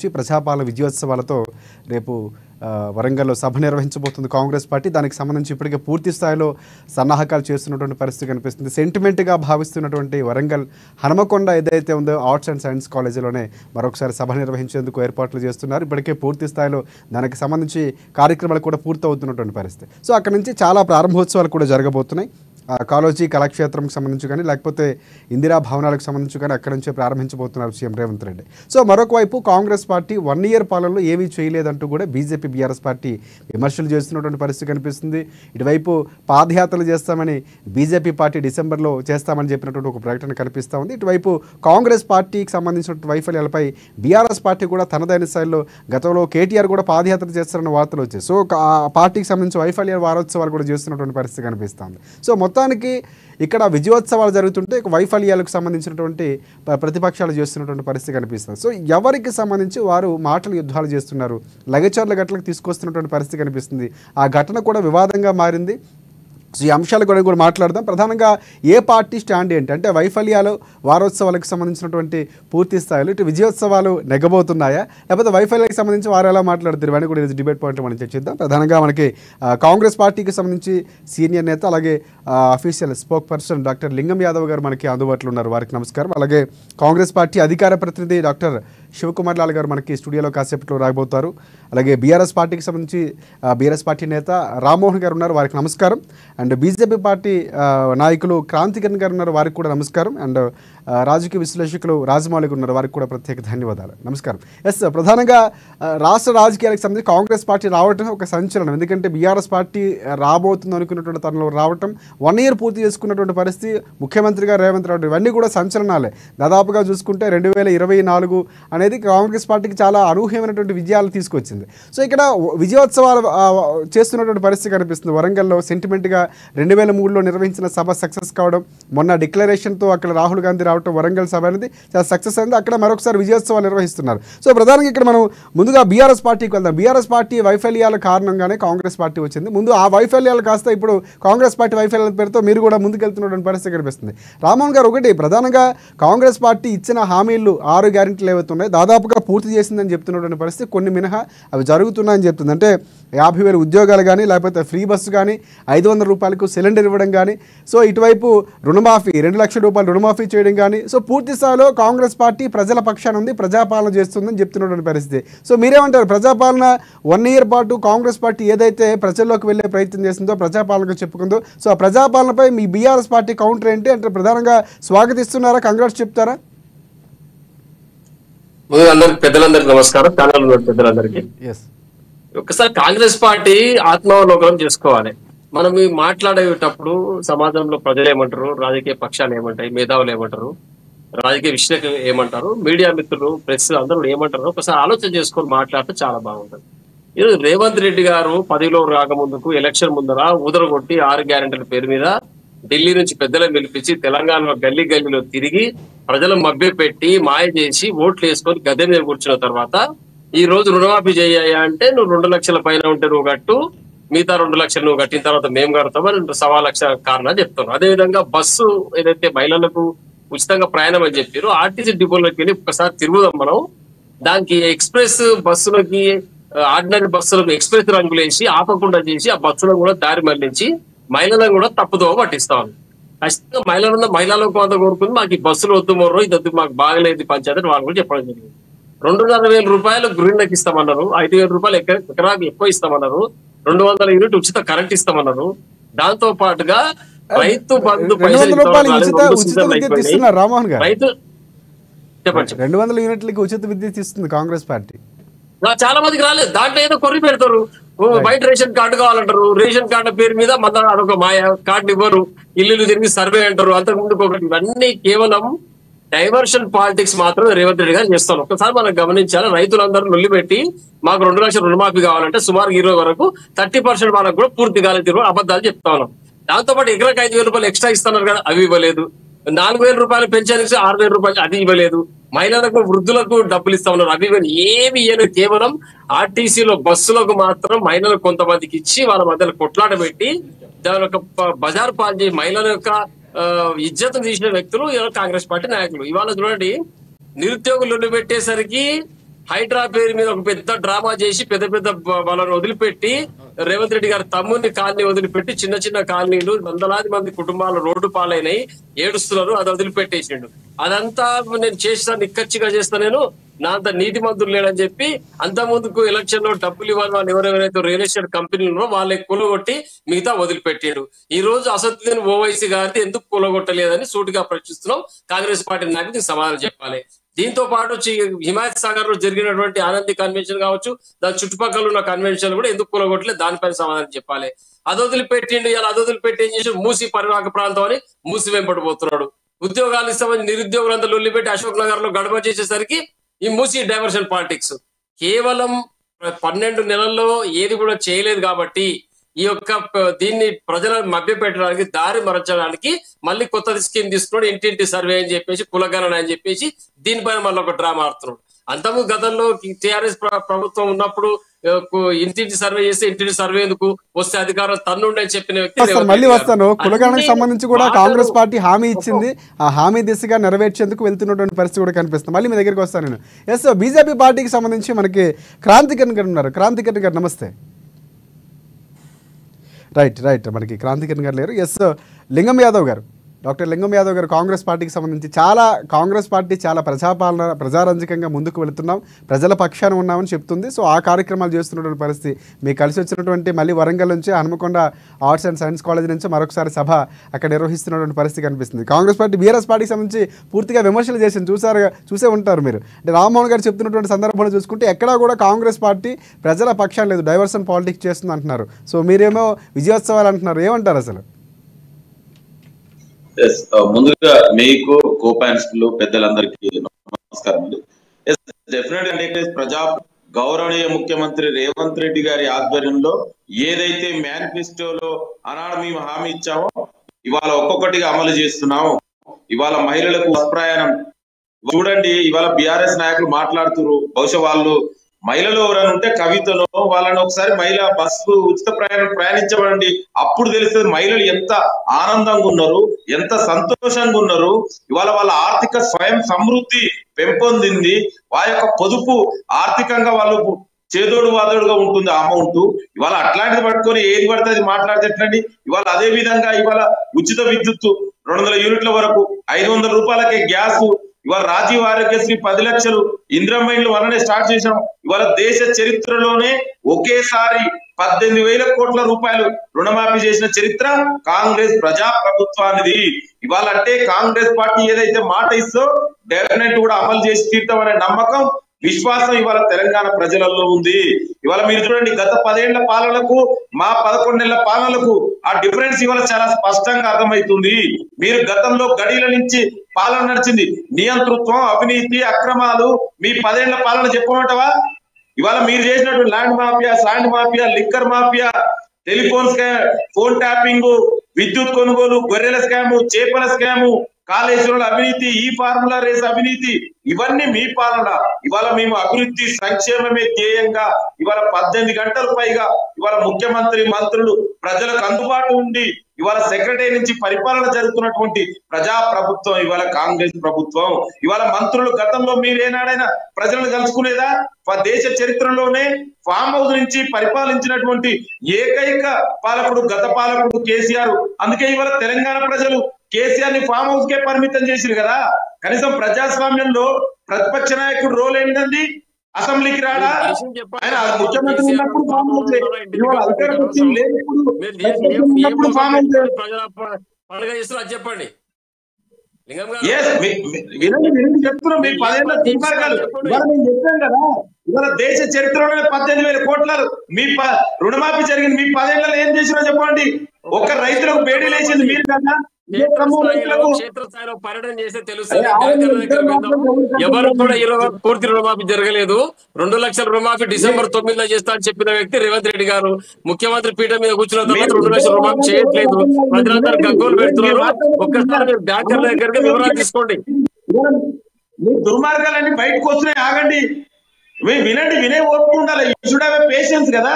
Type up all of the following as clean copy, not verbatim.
ప్రజాపాలన విజయోత్సవాలతో రేపు వరంగల్లో సభ నిర్వహించబోతుంది కాంగ్రెస్ పార్టీ. దానికి సంబంధించి ఇప్పటికే పూర్తి స్థాయిలో సన్నాహకాలు చేస్తున్నటువంటి పరిస్థితి కనిపిస్తుంది. సెంటిమెంట్గా భావిస్తున్నటువంటి వరంగల్ హనుమకొండ ఏదైతే ఉందో ఆర్ట్స్ అండ్ సైన్స్ కాలేజీలోనే మరొకసారి సభ నిర్వహించేందుకు ఏర్పాట్లు చేస్తున్నారు. ఇప్పటికే పూర్తి స్థాయిలో దానికి సంబంధించి కార్యక్రమాలు కూడా పూర్తవుతున్నటువంటి పరిస్థితి. సో అక్కడ నుంచి చాలా ప్రారంభోత్సవాలు కూడా జరగబోతున్నాయి. కాళోజీ కళాక్షేత్రంకి సంబంధించి కానీ లేకపోతే ఇందిరా భవనాలకు సంబంధించి కానీ అక్కడి నుంచే ప్రారంభించబోతున్నారు సీఎం రేవంత్ రెడ్డి. సో మరొక వైపు కాంగ్రెస్ పార్టీ 1 ఇయర్ పాలనలో ఏమీ చేయలేదంటూ కూడా బీజేపీ బీఆర్ఎస్ పార్టీ విమర్శలు చేస్తున్నటువంటి పరిస్థితి కనిపిస్తుంది. ఇటువైపు పాదయాత్రలు చేస్తామని బీజేపీ పార్టీ డిసెంబర్లో చేస్తామని చెప్పినటువంటి ఒక ప్రకటన కనిపిస్తూ ఉంది. ఇటువైపు కాంగ్రెస్ పార్టీకి సంబంధించిన వైఫల్యాలపై బీఆర్ఎస్ పార్టీ కూడా తనదైన స్థాయిలో గతంలో కేటీఆర్ కూడా పాదయాత్ర చేస్తారన్న వార్తలు వచ్చాయి. సో ఆ పార్టీకి సంబంధించి వైఫల్య వారోత్సవాలు కూడా చేస్తున్నటువంటి పరిస్థితి కనిపిస్తుంది. సో మొత్తానికి ఇక్కడ విజయోత్సవాలు జరుగుతుంటే వైఫల్యాలకు సంబంధించినటువంటి ప్రతిపక్షాలు చేస్తున్నటువంటి పరిస్థితి కనిపిస్తుంది. సో ఎవరికి సంబంధించి వారు మాటల యుద్ధాలు చేస్తున్నారు, లగచర్ల ఘటనలకు తీసుకొస్తున్నటువంటి పరిస్థితి కనిపిస్తుంది. ఆ ఘటన కూడా వివాదంగా మారింది. సో ఈ అంశాలు కూడా మాట్లాడదాం. ప్రధానంగా ఏ పార్టీ స్టాండ్ ఏంటి అంటే వైఫల్యాలు వారోత్సవాలకు సంబంధించినటువంటి పూర్తి స్థాయిలో ఇటు విజయోత్సవాలు నెగ్గబోతున్నాయా లేకపోతే వైఫల్యాలకు సంబంధించి వారు ఎలా మాట్లాడుతారు ఇవన్నీ కూడా ఈరోజు డిబేట్ పాయింట్ మనం చర్చిద్దాం. ప్రధానంగా మనకి కాంగ్రెస్ పార్టీకి సంబంధించి సీనియర్ నేత అలాగే అఫీషియల్ స్పోక్ పర్సన్ డాక్టర్ లింగం యాదవ్ గారు మనకి అందుబాటులో ఉన్నారు. వారికి నమస్కారం. అలాగే కాంగ్రెస్ పార్టీ అధికార ప్రతినిధి డాక్టర్ శివకుమార్ లాల్ గారు మనకి స్టూడియోలో కాసేపట్లో రాబోతారు. అలాగే బీఆర్ఎస్ పార్టీకి సంబంధించి బీఆర్ఎస్ పార్టీ నేత రామ్మోహన్ గారు ఉన్నారు, వారికి నమస్కారం. అండ్ బీజేపీ పార్టీ నాయకులు క్రాంతికిరణ్ గారు ఉన్నారు, వారికి కూడా నమస్కారం. అండ్ రాజకీయ విశ్లేషకులు రాజమౌళి ఉన్నారు, వారికి కూడా ప్రత్యేక ధన్యవాదాలు. నమస్కారం. ఎస్, ప్రధానంగా రాష్ట్ర రాజకీయాలకు సంబంధించి కాంగ్రెస్ పార్టీ రావటం ఒక సంచలనం. ఎందుకంటే బీఆర్ఎస్ పార్టీ రాబోతుంది అనుకున్నటువంటి తనలో రావటం 1 ఇయర్ పూర్తి చేసుకున్నటువంటి పరిస్థితి, ముఖ్యమంత్రిగా రేవంత్ రెడ్డి, ఇవన్నీ కూడా సంచలనాలే. దాదాపుగా చూసుకుంటే 2024 అనేది కాంగ్రెస్ పార్టీకి చాలా అనూహ్యమైనటువంటి విజయాలు తీసుకొచ్చింది. సో ఇక్కడ విజయోత్సవాలు చేస్తున్నటువంటి పరిస్థితి కనిపిస్తుంది. వరంగల్లో సెంటిమెంట్గా 2003లో నిర్వహించిన సభ సక్సెస్ కావడం, మొన్న డిక్లరేషన్తో అక్కడ రాహుల్ గాంధీ రావడం, వరంగల్ సభ అనేది చాలా సక్సెస్ అయింది. అక్కడ మరొకసారి విజయోత్సవాలు నిర్వహిస్తున్నారు. సో ప్రధానంగా ఇక్కడ మనం ముందుగా బీఆర్ఎస్ పార్టీకి వెళ్దాం. బీఆర్ఎస్ పార్టీ వైఫల్యాల కారణంగానే కాంగ్రెస్ పార్టీ వచ్చింది. ముందు ఆ వైఫల్యాలు కాస్త ఇప్పుడు కాంగ్రెస్ పార్టీ వైఫల్యాల పేరుతో మీరు కూడా ముందుకెళ్తున్నటువంటి పరిస్థితి కనిపిస్తుంది. రామ్మోహన్ గారు, ఒకటి ప్రధానంగా కాంగ్రెస్ పార్టీ ఇచ్చిన హామీలు 6 గ్యారెంటీలు ఏవైతున్నాయి దాదాపుగా పూర్తి చేసిందని చెప్తున్నటువంటి పరిస్థితి, కొన్ని మినహా అవి జరుగుతున్నాయని చెప్తుంది. అంటే 50,000 ఉద్యోగాలు కానీ లేకపోతే ఫ్రీ బస్సు కానీ 500 రూపాయలకు సిలిండర్ ఇవ్వడం కానీ, సో ఇటువైపు రుణమాఫీ 2 లక్షల రూపాయలు రుణమాఫీ చేయడం కానీ, సో పూర్తి స్థాయిలో కాంగ్రెస్ పార్టీ ప్రజల పక్షాన ఉంది, ప్రజాపాలన చేస్తుందని చెప్తున్నటువంటి పరిస్థితి. సో మీరేమంటారు? ప్రజాపాలన 1 ఇయర్ పాటు కాంగ్రెస్ పార్టీ ఏదైతే ప్రజల్లోకి వెళ్ళే ప్రయత్నం చేస్తుందో, ప్రజాపాలనకు చెప్పుకుందో, సో ఆ ప్రజాపాలనపై మీ బీఆర్ఎస్ పార్టీ కౌంటర్ ఏంటి అంటే ప్రధానంగా స్వాగతిస్తున్నారా, కంగ్రాట్స్ చెప్తారా? అందరికి పెద్దలందరికీ నమస్కారం. ఛానల్ పెద్దలందరికీ ఒకసారి కాంగ్రెస్ పార్టీ ఆత్మావలోకనం చేసుకోవాలి. మనం మాట్లాడేటప్పుడు సమాజంలో ప్రజలు ఏమంటారు, రాజకీయ పక్షాలు ఏమంటాయి, మేధావులు ఏమంటారు, రాజకీయ విశ్లేషకులు ఏమంటారు, మీడియా మిత్రులు, ప్రెస్ అందరూ ఏమంటారు, ఒకసారి ఆలోచన చేసుకొని మాట్లాడితే చాలా బాగుంటుంది. ఈరోజు రేవంత్ రెడ్డి గారు పదవిలో రాకముందుకు ఎలక్షన్ ముందర ఊదరగొట్టి 6 గ్యారెంటీల పేరు మీద ఢిల్లీ నుంచి పెద్దలను పిలిపించి తెలంగాణలో గల్లీ గల్లీలో తిరిగి ప్రజలు మభ్య పెట్టి మాయ చేసి ఓట్లు వేసుకొని గద్దె మీద కూర్చున్న తర్వాత ఈ రోజు రుణమాఫీ చేయ్యా అంటే నువ్వు 2 లక్షల పైన ఉంటే నువ్వు కట్టు, మిగతా 2 లక్షలు నువ్వు కట్టిన తర్వాత మేము కడతామని 1.25 లక్ష కారణాలు చెప్తాను. అదేవిధంగా బస్సు ఏదైతే మహిళలకు ఉచితంగా ప్రయాణం అని చెప్పారు, ఆర్టీసీ డిపోలోకి వెళ్ళి ఒకసారి తిరుగుదాం మనం. దానికి ఎక్స్ప్రెస్ బస్సులకి ఆర్డినరీ బస్సులకు ఎక్స్ప్రెస్ రంగులేసి ఆపకుండా చేసి ఆ బస్సులను కూడా దారి మళ్లించి మహిళలను కూడా తప్పుదోవ పట్టిస్తాను. ఖచ్చితంగా మహిళలకు కొంత కోరుకుంది, మాకు ఈ బస్సులు వద్దు మొర్రో ఇది వద్దు, మాకు బాగలేదు పంచాయతీ వాళ్ళు కూడా చెప్పడం జరిగింది. 2,500 రూపాయలు గృహిణికి ఇస్తామన్నారు, 5,000 రూపాయలు ఎకరాకు ఎక్కువ ఇస్తామన్నారు, 200 యూనిట్ ఉచిత కరెంట్ ఇస్తామన్నారు. దాంతో పాటుగా రైతు బంధు రైతు చెప్పండి, 200 యూనిట్లకి ఉచిత విద్యుత్ ఇస్తుంది కాంగ్రెస్ పార్టీ. చాలా మందికి రాలేదు. దాంట్లో ఏదో కొర్రి పెడతారు, బయట రేషన్ కార్డు కావాలంటారు, రేషన్ కార్డు పేరు మీద మళ్ళీ అదొక మాయ కార్డు ఇవ్వరు, ఇల్లు తిరిగి సర్వే అంటారు, అంతకుముందుకు ఒకటి. ఇవన్నీ కేవలం డైవర్షన్ పాలిటిక్స్ మాత్రం రేవంత్ రెడ్డి గారు చేస్తాను. ఒకసారి మనం గమనించాలి. రైతులందరూ లొల్లి పెట్టి మాకు 2 లక్షల రుణమాఫీ కావాలంటే సుమారు 20 వరకు 30% వాళ్ళకు కూడా పూర్తి కాలేదు, అబద్ధాలు చెప్తా ఉన్నాం. దాంతో పాటు ఎకరాకి 5,000 రూపాయలు ఎక్స్ట్రా ఇస్తున్నారు కదా, అవి ఇవ్వలేదు. 4,000 రూపాయలు పెన్షన్ ఇస్తే 6,000 రూపాయలు అది ఇవ్వలేదు. మహిళలకు వృద్ధులకు డబ్బులు ఇస్తా ఉన్నారు, అవి ఇవ్వలేదు. ఏమి ఇవ్వలేదు. కేవలం ఆర్టీసీలో బస్సులకు మాత్రం మహిళలకు కొంతమందికి ఇచ్చి వాళ్ళ మధ్యలో కొట్లాట పెట్టి దాని యొక్క బజారు పాలు చేసి మహిళల యొక్క ఇజ్జత్ తీసిన వ్యక్తులు కాంగ్రెస్ పార్టీ నాయకులు. ఇవాళ చూడండి, నిరుద్యోగులు పెట్టేసరికి హైడ్రా పేరు మీద ఒక పెద్ద డ్రామా చేసి పెద్ద పెద్ద వాళ్ళని వదిలిపెట్టి రేవంత్ రెడ్డి గారి తమ్ముని కాలనీ వదిలిపెట్టి చిన్న చిన్న కాలనీలు వందలాది మంది కుటుంబాలు రోడ్డు పాలైనాయి, ఏడుస్తున్నారు. అది వదిలిపెట్టేసిండు. అదంతా నేను చేస్తా, నిక్కచ్చిగా చేస్తా, నేను నా అంత నీతి మంత్రులు లేడని చెప్పి అంత ముందుకు ఎలక్షన్ లో డబ్బులు ఇవ్వాలి వాళ్ళు ఎవరెవరైతే రియల్ ఎస్టేట్ కంపెనీలు వాళ్ళకి కూలగొట్టి మిగతా వదిలిపెట్టాడు. ఈ రోజు అసదుద్దీన్ ఓవైసీ గారిని ఎందుకు కూలగొట్టలేదని సూటిగా ప్రశ్నిస్తున్నాం. కాంగ్రెస్ పార్టీ నాయకులు సమాధానం చెప్పాలి. దీంతో పాటు హిమాయత్ సాగర్ లో జరిగినటువంటి ఆనంది కన్వెన్షన్ కావచ్చు, దాని చుట్టుపక్కల ఉన్న కన్వెన్షన్ కూడా ఎందుకు కూలగొట్టలేదు దానిపైన సమాధానం చెప్పాలి. అది వదిలిపెట్టిండు. ఇలా అది వదిలిపెట్టి ఏం చేసి మూసి పరివాహక ప్రాంతం అని మూసి వెంపడిపోతున్నాడు. ఉద్యోగాలు ఇస్తామని నిరుద్యోగులంతా లొల్లిపెట్టి అశోక్ నగర్ లో గడప చేసేసరికి ఈ మూసి డైవర్షన్ పాలిటిక్స్ కేవలం 12 నెలల్లో ఏది కూడా చేయలేదు కాబట్టి ఈ యొక్క దీన్ని ప్రజలను మభ్య పెట్టడానికి దారి మరచడానికి మళ్ళీ కొత్త స్కీమ్ తీసుకున్నాడు. ఇంటింటి సర్వే అని చెప్పేసి కులగణన అని చెప్పేసి దీనిపైన మళ్ళీ ఒక డ్రామా ఆడుతున్నాడు. అంతకు గతంలో టిఆర్ఎస్ ప్రభుత్వం ఉన్నప్పుడు ఇంటింటి సర్వే చేస్తే ఇంటింటి సర్వే ఎందుకు వస్తే అధికారం తన్నుండి అని చెప్పిన వ్యక్తి. మళ్ళీ వస్తాను. కులగణనకు సంబంధించి కూడా కాంగ్రెస్ పార్టీ హామీ ఇచ్చింది. ఆ హామీ దిశగా నెరవేర్చేందుకు వెళ్తున్నటువంటి పరిస్థితి కూడా కనిపిస్తుంది. మళ్ళీ మీ దగ్గరికి వస్తాను నేను. ఎస్, బీజేపీ పార్టీకి సంబంధించి మనకి క్రాంతికిరణ్ గారు ఉన్నారు. క్రాంతికిరణ్ గారు నమస్తే. రైట్ మనకి క్రాంతికిరణ్ గారు లేరు. ఎస్, లింగం యాదవ్ గారు, డాక్టర్ లింగం యాదవ్ గారు కాంగ్రెస్ పార్టీకి సంబంధించి కాంగ్రెస్ పార్టీ చాలా ప్రజారంజకంగా ముందుకు వెళుతున్నాం, ప్రజల పక్షాన ఉన్నామని చెప్తుంది. సో ఆ కార్యక్రమాలు చేస్తున్నటువంటి పరిస్థితి మీకు కలిసి వచ్చినటువంటి మళ్ళీ వరంగల్ నుంచి Hanumakonda arts and science college నుంచి మరొకసారి సభ అక్కడ నిర్వహిస్తున్నటువంటి పరిస్థితి కనిపిస్తుంది. కాంగ్రెస్ పార్టీ బీఆర్ఎస్ పార్టీకి సంబంధించి పూర్తిగా విమర్శలు చేసింది, చూసే ఉంటారు మీరు. అంటే రామ్మోహన్ గారు చెప్తున్నటువంటి సందర్భంలో చూసుకుంటే ఎక్కడా కూడా కాంగ్రెస్ పార్టీ ప్రజల పక్షాన లేదు, డైవర్షన్ పాలిటిక్స్ చేస్తుంది అంటున్నారు. సో మీరేమో విజయోత్సవాలు అంటున్నారు, ఏమంటారు అసలు? ముందుగా మీకు కోపాన్స్టులు పెద్దలందరికీ నమస్కారం అండి. డెఫినెట్ అంటే ప్రజా గౌరవనీయ ముఖ్యమంత్రి రేవంత్ రెడ్డి గారి ఆధ్వర్యంలో ఏదైతే మేనిఫెస్టోలో ఆనాడు మేము హామీ ఇచ్చామో ఇవాళ ఒక్కొక్కటిగా అమలు చేస్తున్నాము. ఇవాళ మహిళలకు బస్ ప్రయాణం చూడండి, ఇవాళ బీఆర్ఎస్ నాయకులు మాట్లాడుతున్నారు. బహుశా వాళ్ళు మహిళలు ఎవరైనా ఉంటే కవితలో వాళ్ళని ఒకసారి మహిళ బస్సు ఉచిత ప్రయాణించబడండి, అప్పుడు తెలుస్తుంది మహిళలు ఎంత ఆనందంగా ఉన్నారు, ఎంత సంతోషంగా ఉన్నారు. ఇవాళ వాళ్ళ ఆర్థిక స్వయం సమృద్ధి పెంపొందింది, వాళ్ళ యొక్క పొదుపు ఆర్థికంగా వాళ్ళు చేదోడు వాదోడుగా ఉంటుంది ఆ అమౌంట్. ఇవాళ అట్లాంటిది పట్టుకొని ఏది పడితే అది మాట్లాడితే ఎట్లండి? ఇవాళ అదే విధంగా ఇవాళ ఉచిత విద్యుత్తు 200 యూనిట్ల వరకు, 500 రూపాయలకే గ్యాస్, ఇవాళ రాజీవ్ ఆరోగ్యశ్రీ 10 లక్షలు, ఇందిరమ్మ ఇండ్లు వల్లనే స్టార్ట్ చేశాం. ఇవాళ దేశ చరిత్రలోనే ఒకేసారి 18,000 కోట్ల రూపాయలు రుణమాఫీ చేసిన చరిత్ర కాంగ్రెస్ ప్రజా ప్రభుత్వానిది. ఇవాళ అంటే కాంగ్రెస్ పార్టీ ఏదైతే మాట ఇస్తో డెఫినెట్ కూడా అమలు చేసి తీర్థమనే నమ్మకం, విశ్వాసం ఇవాళ తెలంగాణ ప్రజలలో ఉంది. ఇవాళ మీరు చూడండి, గత 10 ఏళ్ల పాలనకు మా 11 నెలల పాలనలకు ఆ డిఫరెన్స్ ఇవాళ చాలా స్పష్టంగా అర్థమవుతుంది. మీరు గతంలో గడిల నుంచి పాలన నడిచింది, నియంతృత్వం, అవినీతి, అక్రమాలు, మీ 10 ఏళ్ల పాలన చెప్పమంటావా? ఇవాళ మీరు చేసినటువంటి land mafia, sand mafia, liquor mafia, telephone scam, phone tapping, విద్యుత్ కొనుగోలు, గొర్రెల స్కాము, చేపల స్కాము, కాళేశ్వరుల అవినీతి, ఈ ఫార్ములా రేస్ అవినీతి, ఇవన్నీ మీ పాలన. ఇవాళ మేము అభివృద్ధి సంక్షేమమే ధ్యేయంగా ఇవాళ 18 గంటల పైగా ఇవాళ ముఖ్యమంత్రి, మంత్రులు ప్రజలకు అందుబాటు ఉండి ఇవాళ సెక్రటరీ నుంచి పరిపాలన జరుగుతున్నటువంటి ప్రజా ప్రభుత్వం ఇవాళ కాంగ్రెస్ ప్రభుత్వం. ఇవాళ మంత్రులు గతంలో మీరేనాడైనా ప్రజలను కలుసుకునేదా? దేశ చరిత్రలోనే ఫామ్ హౌస్ నుంచి పరిపాలించినటువంటి ఏకైక పాలకుడు గత పాలకుడు కేసీఆర్. అందుకే ఇవాళ తెలంగాణ ప్రజలు కేసీఆర్ ని ఫామ్ హౌస్ కే పరిమితం చేసిరు కదా. కనీసం ప్రజాస్వామ్యంలో ప్రతిపక్ష నాయకుడు రోల్ ఏంటండి? అసెంబ్లీకి రాడా? ఆయన ముఖ్యమంత్రి ఉన్నప్పుడు ఫామ్ హౌస్, అధికార పక్షం లేనప్పుడు ఫామ్ హౌస్. చెప్పండి చెప్తున్నాం మీ 10 ఏళ్ల దుర్మార్గాలు. ఇవాళ నేను చెప్పాను కదా, ఇవాళ దేశ చరిత్రలోనే 18,000 కోట్ల మీ రుణమాఫీ జరిగింది. మీ 10 ఏళ్లలో ఏం చేసినా చెప్పండి. ఒక్క రైతులకు బేడీ లేచింది మీరు కదా. క్షేత్రస్థాయిలో పర్యటన చేస్తే తెలుస్తుంది. ఎవరు కూడా ఈరోజు పూర్తి రుణమాఫీ జరగలేదు. 2 లక్షల రుణమాఫీ డిసెంబర్ 9లో చేస్తా అని చెప్పిన వ్యక్తి రేవంత్ రెడ్డి గారు ముఖ్యమంత్రి పీఠం మీద కూర్చున్న తర్వాత 2 లక్షల రుణమాఫీ చేయట్లేదు. ప్రజలందరూ గగ్గోలు పెడుతున్నారు. ఒక్కసారి బ్యాంకర్ల దగ్గరికి వివరాలు తీసుకోండి. మీ దుర్మార్గాలన్నీ బయటకు వస్తున్నాయి. ఆగండి, వినండి, వినే ఓపిక ఉండాలి. యూ షుడ్ హావ్ పేషెన్స్ కదా.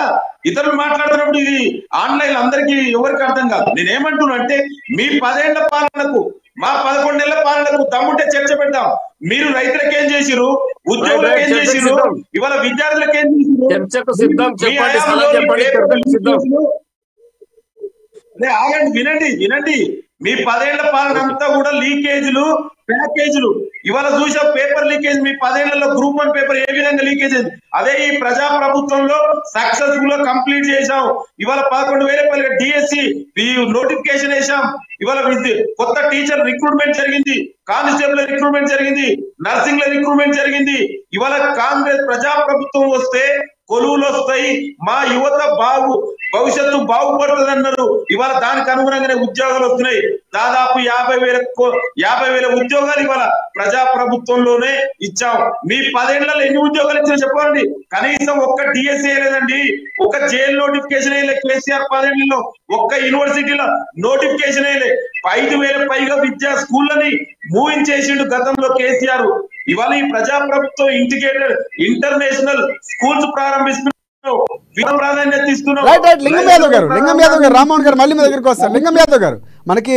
ఇతరులు మాట్లాడుతున్నప్పుడు ఇది ఆన్లైన్ అందరికీ ఎవరికి అర్థం కాదు. నేనేమంటున్నా అంటే మీ 10 ఏళ్ల పాలనకు మా 11 నెలల పాలనకు దమ్ముంటే చర్చ పెడదాం. మీరు రైతులకు ఏం చేసిరు, ఉద్యోగులకు ఏం చేసిరు, ఇవాళ విద్యార్థులకు ఏం చేసిరు, చర్చకు సిద్ధం. మీ చెప్పండి, హయాంలో స్థలం ఈ చెప్పండి, పేపర్ చర్చకు సిద్ధం. లీకేజీలు, అదే ఆగండి, వినండి వినండి, మీ 10 ఏళ్ల పాలన అంతా కూడా లీకేజీలు, ప్యాకేజీలు. ఇవాళ చూసే పేపర్ లీకేజ్ మీ 10 ఏళ్లలో గ్రూప్ 1 పేపర్ ఏ విధంగా లీకేజ్ అయింది, అదే ఈ ప్రజా ప్రభుత్వంలో సక్సెస్ఫుల్ గా కంప్లీట్ చేశాం. ఇవాళ 11,000 డిఎస్సి నోటిఫికేషన్ వేసాం. ఇవాళ కొత్త టీచర్ రిక్రూట్మెంట్ జరిగింది, కానిస్టేబుల్ రిక్రూట్మెంట్ జరిగింది, నర్సింగ్ లో రిక్రూట్మెంట్ జరిగింది. ఇవాళ కాంగ్రెస్ ప్రజా ప్రభుత్వం వస్తే కొలువులు వస్తాయి, మా యువత భవిష్యత్తు బాగుపడుతుంది అన్నారు. ఇవాళ దానికి అనుగుణంగానే ఉద్యోగాలు వస్తున్నాయి. దాదాపు 50,000 ఉద్యోగాలు ఇవాళ ప్రజా ప్రభుత్వంలోనే ఇచ్చాం. మీ 10 ఏళ్లలో ఎన్ని ఉద్యోగాలు ఇచ్చినా చెప్పండి. కనీసం ఒక్క డిఎస్సీ వేయలేదండి, ఒక జైలు నోటిఫికేషన్ వేయలే కేసీఆర్ 10 ఏళ్లలో, ఒక్క యూనివర్సిటీలో నోటిఫికేషన్ వేయలే. 5,000 పైగా విద్యా స్కూళ్ళని మూవించేసిండు గతంలో కేసీఆర్. ఇవాళ ఈ ప్రజా ప్రభుత్వం ఇంటిగ్రేటెడ్ ఇంటర్నేషనల్ స్కూల్స్ ప్రారంభిస్తున్నాం, ప్రాధాన్యత ఇస్తున్నాం. లింగం యాదవ్ గారు రామ్మోహన్ గారు మళ్ళీ మీ దగ్గరికి వస్తారు. లింగం యాదవ్ గారు, మనకి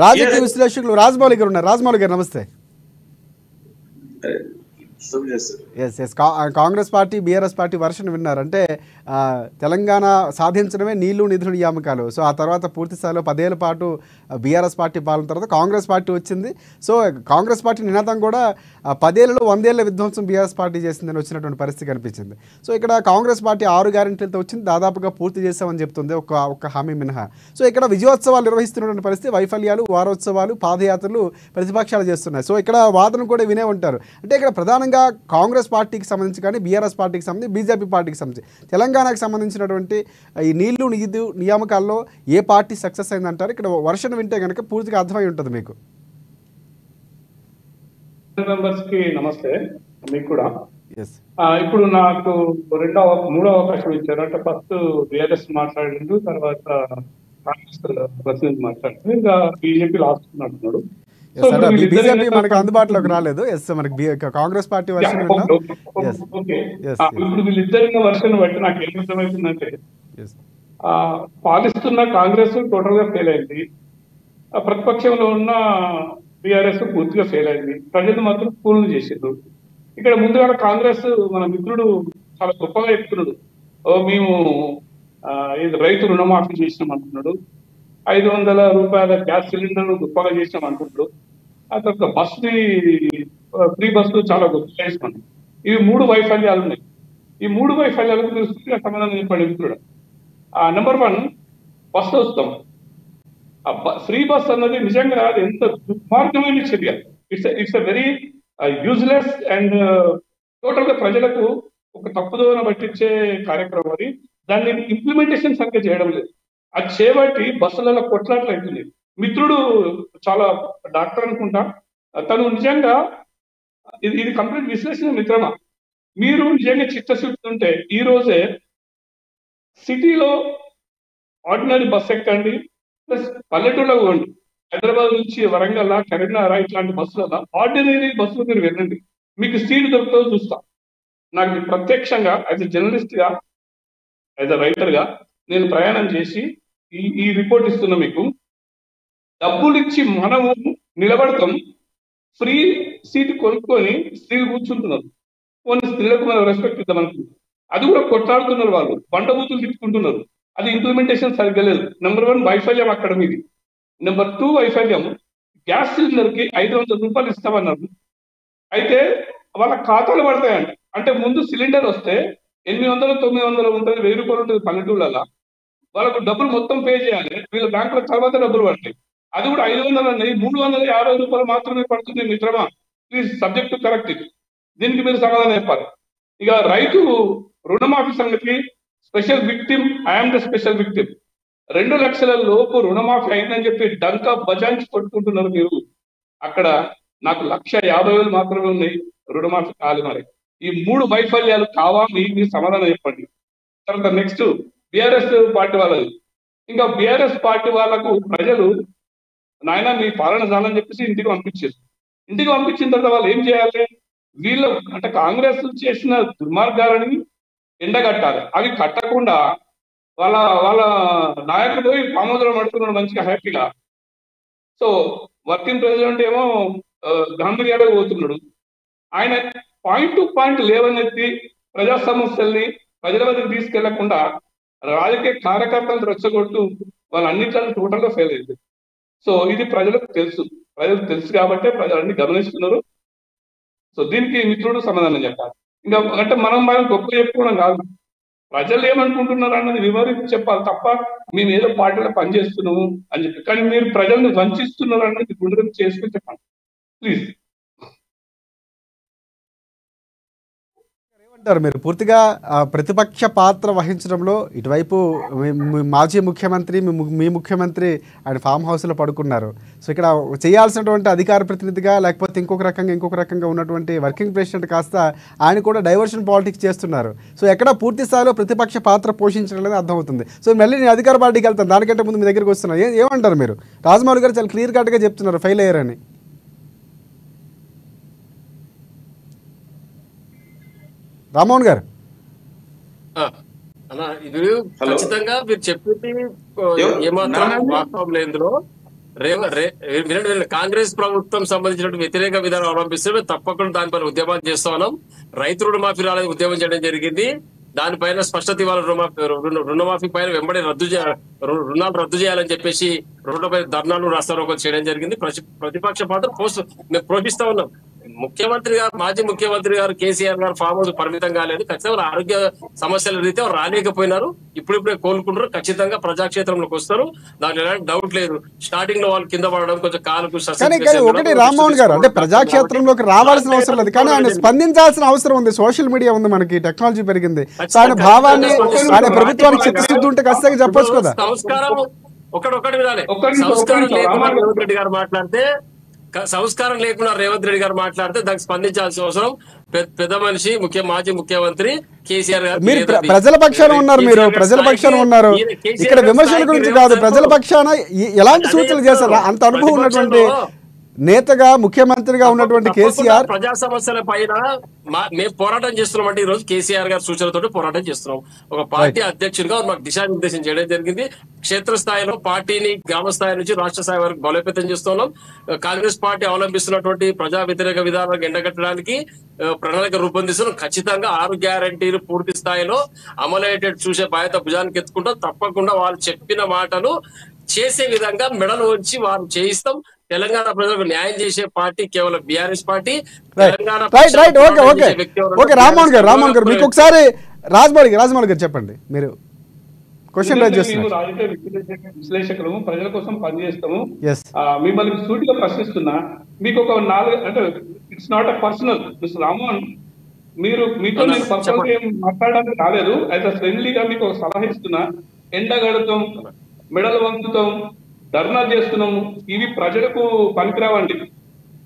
రాజకీయ విశ్లేషకులు రాజమౌళి గారు ఉన్నారు. రాజమౌళి గారు నమస్తే. Congress party BRS party version విన్నారు అంటే తెలంగాణ సాధించడమే నీళ్లు నిధులు నియామకాలు. సో ఆ తర్వాత పూర్తి స్థాయిలో 10 ఏళ్ల పాటు బీఆర్ఎస్ పార్టీ పాలన తర్వాత కాంగ్రెస్ పార్టీ వచ్చింది. సో కాంగ్రెస్ పార్టీ నినాదం కూడా 10 ఏళ్లలో 100 ఏళ్ల విధ్వంసం బీఆర్ఎస్ పార్టీ చేసిందని వచ్చినటువంటి పరిస్థితి కనిపించింది. సో ఇక్కడ కాంగ్రెస్ పార్టీ 6 గ్యారెంటీలతో వచ్చింది, దాదాపుగా పూర్తి చేస్తామని చెప్తుంది ఒక్క హామీ మినహా. సో ఇక్కడ విజయోత్సవాలు నిర్వహిస్తున్నటువంటి పరిస్థితి, వైఫల్యాలు, వారోత్సవాలు, పాదయాత్రలు ప్రతిపక్షాలు చేస్తున్నాయి. సో ఇక్కడ వాదన కూడా వినే ఉంటారు. అంటే ఇక్కడ ప్రధానంగా కాంగ్రెస్ పార్టీకి సంబంధించి కానీ బీఆర్ఎస్ పార్టీకి సంబంధించి బీజేపీ పార్టీకి సంబంధించి తెలంగాణకు సంబంధించినటువంటి ఈ నీళ్లు నిధు నియామకాల్లో ఏ పార్టీ సక్సెస్ అయిందంటారు? ఇక్కడ వర్షన్ వింటే కనుక పూర్తిగా అర్థమై ఉంటుంది మీకు. నమస్తే మీకు కూడా. ఇప్పుడు నాకు మూడో అవకాశం ఇచ్చారు. అంటే ఫస్ట్ బీఆర్ఎస్ మాట్లాడిండు, తర్వాత కాంగ్రెస్ ప్రతినిధి మాట్లాడుతుంది, ఇంకా బీజేపీ లాస్ట్ అంటున్నాడు. బీజేపీ మనకు అందుబాటులోకి రాలేదు. మనకి కాంగ్రెస్ పార్టీ వర్షన్ ఇప్పుడు వీళ్ళిద్దరి వర్షన్ బట్టి నాకు ఏం అర్థమవుతుందంటే పాలిస్తున్న కాంగ్రెస్ టోటల్ గా ఫెయిల్ అయింది, ప్రతిపక్షంలో ఉన్న బీఆర్ఎస్ పూర్తిగా ఫెయిల్ అయింది, ప్రజలు మాత్రం పూర్ణ చేసిండ్రు. ఇక్కడ ముందుగా కాంగ్రెస్ మన మిత్రుడు చాలా గొప్పగా చెప్తున్నాడు, మేము రైతు రుణమాఫీ చేసినాం అంటున్నాడు, 500 రూపాయల గ్యాస్ సిలిండర్ గొప్పగా చేసినాం అంటున్నాడు, ఆ తర్వాత ఫ్రీ బస్సు చాలా గొప్పగా చేసినాం. ఇవి 3 వైఫల్యాలు ఉన్నాయి. ఈ 3 వైఫల్యాలకు మీరు సూటిగా సమాధానం చెప్పండి మిత్రుడు. నెంబర్ 1 బస్సు వస్తాం. ఫ్రీ బస్ అన్నది నిజంగా అది ఎంత దుర్మార్గమైన చర్య. It's very useless and total గా ప్రజలకు ఒక తప్పుదోవన పట్టించే కార్యక్రమం. అది దాన్ని ఇంప్లిమెంటేషన్ సరిగ్గా చేయడం లేదు. అది చేయబట్టి బస్సులలో కొట్లాట్లు అవుతుంది. మిత్రుడు చాలా డాక్టర్ అనుకుంటా, తను నిజంగా ఇది కంప్లీట్ విశ్లేషణ. మిత్రమా, మీరు నిజంగా చిత్తశుద్ధి ఉంటే ఈ రోజే సిటీలో ఆర్డినరీ బస్ ఎక్కండి, ప్లస్ పల్లెటూరులో పోండి. హైదరాబాద్ నుంచి వరంగల్, కరీంనగర్ ఇట్లాంటి బస్సులలో ఆర్డినరీ బస్సులు మీరు వెళ్ళండి, మీకు సీట్ దొరుకుతుందో చూస్తా. నాకు ప్రత్యక్షంగా యాజ్ ఎ జర్నలిస్ట్ గా, యాజ్ ఎ రైటర్ గా నేను ప్రయాణం చేసి ఈ రిపోర్ట్ ఇస్తున్నా మీకు. డబ్బులు ఇచ్చి మనము నిలబడతాం, ఫ్రీ సీట్ కొనుక్కొని స్త్రీలు కూర్చుంటున్నారు. కొన్ని స్త్రీలకు మనం రెస్పెక్ట్ ఇద్దాం అనుకుంటున్నాం, అది కూడా కొట్లాడుతున్నారు, వాళ్ళు బండబూతులు తిట్టుకుంటున్నారు. అది ఇంప్లిమెంటేషన్ సరిగ్గా లేదు. నెంబర్ 1 వైఫల్యం అక్కడ మీది. నెంబర్ 2 వైఫల్యం, గ్యాస్ సిలిండర్ కి 500 రూపాయలు ఇస్తామన్నారు. అయితే వాళ్ళ ఖాతాలు పడతాయంట. అంటే ముందు సిలిండర్ వస్తే 800, 900 ఉంటుంది, 1000 రూపాయలు ఉంటుంది పల్లెటూళ్ళ. వాళ్ళకు డబ్బులు మొత్తం పే చేయాలి, వీళ్ళ బ్యాంకుల తర్వాత డబ్బులు పడతాయి. అది కూడా 500 అన్నది 350 రూపాయలు మాత్రమే పడుతుంది. మిత్రమా, ప్లీజ్ సబ్జెక్ట్ కరెక్ట్. దీనికి మీరు సమాధానం చెప్పాలి. ఇక రైతు రుణమాఫీ సంగతి, special victim, I'm the special victim. 2 లక్షల లోపు రుణమాఫీ అయిందని చెప్పి డంకా బజాంచి పట్టుకుంటున్నారు మీరు. అక్కడ నాకు 1,50,000 మాత్రమే ఉన్నాయి, రుణమాఫీ కాదు. మరి ఈ 3 వైఫల్యాలు కావా? మీరు సమాధానం చెప్పండి. తర్వాత నెక్స్ట్ బీఆర్ఎస్ పార్టీ వాళ్ళది. ఇంకా బీఆర్ఎస్ పార్టీ వాళ్ళకు ప్రజలు నాయన మీ పాలన చాలని చెప్పేసి ఇంటికి పంపించారు. ఇంటికి పంపించిన తర్వాత వాళ్ళు ఏం చేయాలి? వీళ్ళు అంటే కాంగ్రెస్ చేసిన దుర్మార్గాలని ఎండగట్టాలి. అవి కట్టకుండా వాళ్ళ నాయకుడు పోయి పామోదరం పడుతున్నాడు మంచిగా హ్యాపీగా. సో వర్కింగ్ ప్రెసిడెంట్ ఏమో గాంభీర్యాలకు పోతున్నాడు. ఆయన పాయింట్ టు పాయింట్ లేవనెత్తి ప్రజా సమస్యల్ని ప్రజల వద్దకు తీసుకెళ్లకుండా రాజకీయ కార్యకర్తలు రెచ్చగొడుతూ వాళ్ళు అన్నిట్లను టోటల్గా ఫెయిల్ అయింది. సో ఇది ప్రజలకు తెలుసు కాబట్టి ప్రజలు అన్ని గమనిస్తున్నారు. సో దీనికి మిత్రుడు సమాధానం చెప్పాలి. ఇంకా అంటే మనం గొప్ప చెప్పుకోవడం కాదు, ప్రజలు ఏమనుకుంటున్నారు అన్నది వివరించి చెప్పాలి తప్ప మేము ఏదో పార్టీలో పనిచేస్తున్నాము అని చెప్పి. కానీ మీరు ప్రజల్ని వంచిస్తున్నారు అన్నది గుండె చేసుకుని చెప్పండి ప్లీజ్. ఏమంటారు మీరు? పూర్తిగా ప్రతిపక్ష పాత్ర వహించడంలో ఇటువైపు మాజీ ముఖ్యమంత్రి, మీ ముఖ్యమంత్రి ఆయన ఫామ్ హౌస్లో పడుకున్నారు. సో ఇక్కడ చేయాల్సినటువంటి అధికార ప్రతినిధిగా లేకపోతే ఇంకొక రకంగా ఉన్నటువంటి వర్కింగ్ ప్రెసిడెంట్ కాస్త ఆయన కూడా డైవర్షన్ పాలిటిక్స్ చేస్తున్నారు. సో ఎక్కడ పూర్తి స్థాయిలో ప్రతిపక్ష పాత్ర పోషించడం అనేది అర్థమవుతుంది. సో మళ్ళీ నేను అధికార పార్టీకి వెళ్తాను, దానికంటే ముందు మీ దగ్గరికి వస్తున్నాను. ఏమంటారు మీరు? రాజమౌళి గారు చాలా క్లియర్ కట్గా చెప్తున్నారు ఫెయిల్ అయ్యారని. రామ్మోహన్ గారు ఇది ఖచ్చితంగా మీరు చెప్పింది ఏమాత్రం వాస్తవం లేదులో. కాంగ్రెస్ ప్రభుత్వం సంబంధించిన వ్యతిరేక విధానం అవలంబిస్తే తప్పకుండా దానిపైన ఉద్యమాలు చేస్తా ఉన్నాం. రైతు రుణమాఫీ రాలేదు ఉద్యమం చేయడం జరిగింది. దానిపైన స్పష్టత ఇవ్వాలి, రుణమాఫీ పైన వెంబడి రుణాలు రద్దు చేయాలని చెప్పేసి రోడ్లపై ధర్నాలు రాస్తారోకలు చేయడం జరిగింది. ప్రతిపక్ష పాత్ర మేము పోషిస్తా ఉన్నాం. మాజీ ముఖ్యమంత్రి గారు కేసీఆర్ గారు ఫామ్ హౌస్ పరిమితం కాలేదు. ఖచ్చితంగా ఆరోగ్య సమస్యల రీత్యా రాలేకపోయినారు. ఇప్పుడిప్పుడే కోలుకుంటారు. ఖచ్చితంగా ప్రజాక్షేత్రంలోకి వస్తారు, దాంట్లో ఎలాంటి డౌట్ లేదు. స్టార్టింగ్ లో వాళ్ళు కింద పడడం కొంచెం కాలుకు ఒకటి రామ్మోహన్ గారు అంటే ప్రజాక్షేత్రంలోకి రావాల్సిన అవసరం లేదు, కానీ ఆయన స్పందించాల్సిన అవసరం ఉంది. సోషల్ మీడియా ఉంది, మనకి టెక్నాలజీ పెరిగింది. ఆయన భావాన్ని ఆయన ప్రభుత్వానికి చిత్తశుద్ధి ఉంటే ఖచ్చితంగా చెప్పొచ్చు కదా. సంస్కారం ఒకటి వినాలి. సంస్కారం లేకుండా రేవంత్ రెడ్డి గారు మాట్లాడితే దానికి స్పందించాల్సిన అవసరం పెద్ద మనిషి మాజీ ముఖ్యమంత్రి కేసీఆర్ గారు. మీరు ప్రజల పక్షాన ఉన్నారు, మీరు ప్రజల పక్షాన ఉన్నారు. ఇక్కడ విమర్శల గురించి కాదు, ప్రజల పక్షాన ఎలాంటి సూచనలు చేశారు? అంత అనుభవం ఉన్నటువంటి నేతగా, ముఖ్యమంత్రిగా ఉన్నటువంటి కేసీఆర్ ప్రజా సమస్యల పైన మేము పోరాటం చేస్తున్నాం. అంటే ఈ రోజు కేసీఆర్ గారి సూచనలతో పోరాటం చేస్తున్నాం. ఒక పార్టీ అధ్యక్షుడిగా మాకు దిశానిర్దేశం చేయడం జరిగింది. క్షేత్రస్థాయిలో పార్టీని గ్రామ స్థాయి నుంచి రాష్ట్ర స్థాయి వరకు బలోపేతం చేస్తున్నాం. కాంగ్రెస్ పార్టీ అవలంబిస్తున్నటువంటి ప్రజా వ్యతిరేక విధానాలకు ఎండగట్టడానికి ప్రణాళిక రూపొందిస్తున్నాం. ఖచ్చితంగా 6 గ్యారంటీలు పూర్తి స్థాయిలో అమలయ్యేటట్టు చూసే బాధ్యత భుజానికి ఎత్తుకుంటాం. తప్పకుండా వాళ్ళు చెప్పిన మాటలు చేసే విధంగా మెడలు వచ్చి వారు చేయిస్తాం. తెలంగాణ ప్రజలకు న్యాయం చేసే పార్టీ కేవలం బీఆర్ఎస్ పార్టీ. రామ్మోహన్ గారు మీకు ఒకసారి రాజమౌళి గారు చెప్పండి, మీరు క్వశ్చన్ రైజ్ చేస్తున్నారు. రాజకీయ విశ్లేషకులు ప్రజల కోసం పనిచేస్తాము. మిమ్మల్ని సూటిగా ప్రశ్నిస్తున్నా, మీకు ఒక 4 అంటే it's not a personal. Mister Rammohan, మీతో నేను పర్సనల్ ఏం మాట్లాడడానికి రాలేదు. అయితే ఫ్రెండ్లీగా మీకు ఒక సలహా ఇస్తున్నా. ఎండగడతాం, మెడలు వంచుతాం, ధర్నా చేస్తున్నాము, ఇవి ప్రజలకు పనికిరావండి.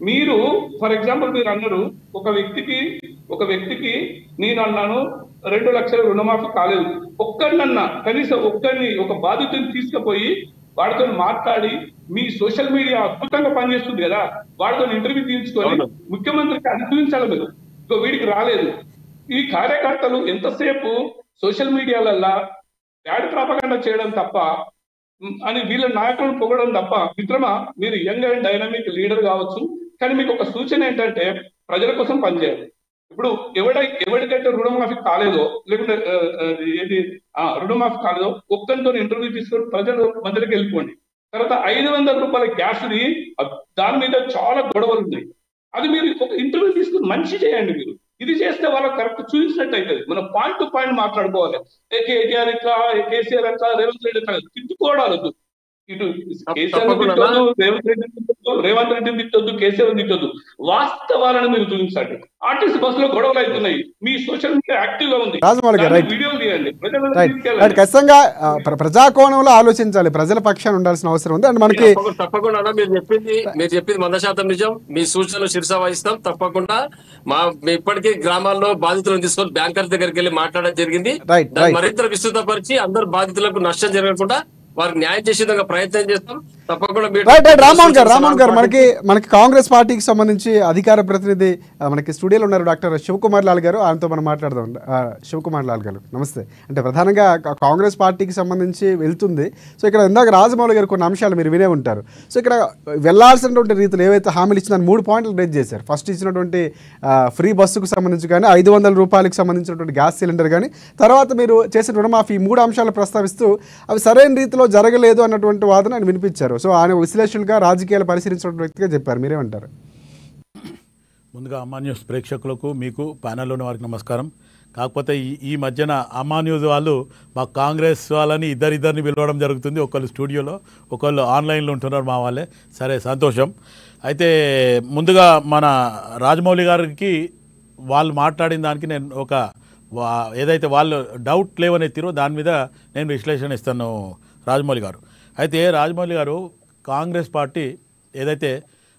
మీరు ఫర్ ఎగ్జాంపుల్ మీరు అన్నారు, ఒక వ్యక్తికి నేను అన్నాను 2 లక్షల రుణమాఫీ కాలేదు. కనీసం ఒక్కరిని ఒక బాధితుని తీసుకుపోయి వాడితో మాట్లాడి, మీ సోషల్ మీడియా అద్భుతంగా పనిచేస్తుంది కదా, వాడితో ఇంటర్వ్యూ తీసుకొని ముఖ్యమంత్రికి అనుభవించాలి మీరు. వీడికి రాలేదు. ఈ కార్యకర్తలు ఎంతసేపు సోషల్ మీడియాలల్లా బ్యాడ్ ప్రాపగాండా చేయడం తప్ప అని వీళ్ళ నాయకులను పొగడం తప్ప. మిత్రమా, మీరు యంగ్ అండ్ డైనమిక్ లీడర్ కావచ్చు, కానీ మీకు ఒక సూచన ఏంటంటే ప్రజల కోసం పనిచేయాలి. ఇప్పుడు ఎవరికైతే రుణమాఫీ కాలేదో, లేకుంటే రుణమాఫీ కాలేదో ఒక్కరితో ఇంటర్వ్యూ తీసుకొని ప్రజల మధ్యలోకి వెళ్ళిపోండి. తర్వాత 500 రూపాయల గ్యాస్ని దాని మీద చాలా గొడవలు ఉన్నాయి. అది మీరు ఒక ఇంటర్వ్యూ తీసుకుని మంచి చేయండి. మీరు ఇది చేస్తే వాళ్ళకి కరెక్ట్ చూపించినట్టు అవుతుంది. మనం పాయింట్ టు పాయింట్ మాట్లాడుకోవాలి. కేటీఆర్ ఇట్లా, కేసీఆర్ అట్లా, రేవంత్ రెడ్డి అట్లా తిట్టుకోవడాలు. ఇటు కేసీఆర్ తిట్టొద్దు, రేవంత్ రెడ్డిని తిట్టొద్దు, కేసీఆర్ తిట్టొద్దు. వాస్తవాలను మీరు చూపించండి. ఆర్టీసీ బస్సులో గొడవలు అవుతున్నాయి, మీ సోషల్ మీడియా యాక్టివ్ గా ఉంది, వీడియోలు తీయండి. ఖచ్చితంగా ప్రజాకోణంలో ఆలోచించాలి, ప్రజల పక్షాన్ని ఉండాల్సిన అవసరం ఉంది. అండ్ మనకి తప్పకుండా మీరు చెప్పింది 100% నిజం. మీ సూచనలు శిరస వహిస్తాం. తప్పకుండా ఇప్పటికీ గ్రామాల్లో బాధితులను తీసుకొని బ్యాంకర్స్ దగ్గరికి వెళ్ళి మాట్లాడడం జరిగింది. మరింత విస్తృతపరిచి అందరు బాధితులకు నష్టం జరగకుండా వారికి న్యాయం చేసే విధంగా ప్రయత్నం చేస్తాం. తప్పకుండా మీరు రైట్ రామ్మోహన్ గారు మనకి కాంగ్రెస్ పార్టీకి సంబంధించి అధికార ప్రతినిధి మనకి స్టూడియోలో ఉన్నారు డాక్టర్ శివకుమార్ లాల్ గారు. ఆయనతో మనం మాట్లాడదాం. శివకుమార్ లాల్ గారు నమస్తే. అంటే ప్రధానంగా కాంగ్రెస్ పార్టీకి సంబంధించి వెళ్తుంది. సో ఇక్కడ ఇందాక రాజమౌళి గారు కొన్ని అంశాలు మీరు వినే ఉంటారు. సో ఇక్కడ వెళ్లాల్సినటువంటి రీతిలో ఏవైతే హామీలు ఇచ్చిన 3 పాయింట్లు రేజ్ చేశారు. ఫస్ట్ ఇచ్చినటువంటి ఫ్రీ బస్సుకు సంబంధించి కానీ 500 రూపాయలకు సంబంధించినటువంటి గ్యాస్ సిలిండర్ కానీ, తర్వాత మీరు చేసిన రుణమాఫీ 3 అంశాలు ప్రస్తావిస్తూ అవి సరైన రీతిలో జరగలేదు అన్నటువంటి వాదన ఆయన వినిపించారు. సో ఆయన విశ్లేషకులుగా రాజకీయాలు పరిశీలించిన వ్యక్తిగా చెప్పారు. మీరేమంటారు? ముందుగా అమ్మా న్యూస్ ప్రేక్షకులకు, మీకు ప్యానెల్లోని వారికి నమస్కారం. కాకపోతే ఈ మధ్యన అమ్మా న్యూస్ వాళ్ళు మా కాంగ్రెస్ వాళ్ళని ఇద్దరిని పిలవడం జరుగుతుంది. ఒకళ్ళు స్టూడియోలో, ఒకళ్ళు ఆన్లైన్లో ఉంటున్నారు మా వాళ్ళే. సరే, సంతోషం. అయితే ముందుగా మన రాజమౌళి గారికి వాళ్ళు మాట్లాడిన దానికి నేను ఏదైతే వాళ్ళు డౌట్ లేవనెత్తిరో దాని మీద నేను విశ్లేషణ ఇస్తాను రాజమౌళి గారు. అయితే రాజమౌళి గారు, కాంగ్రెస్ పార్టీ ఏదైతే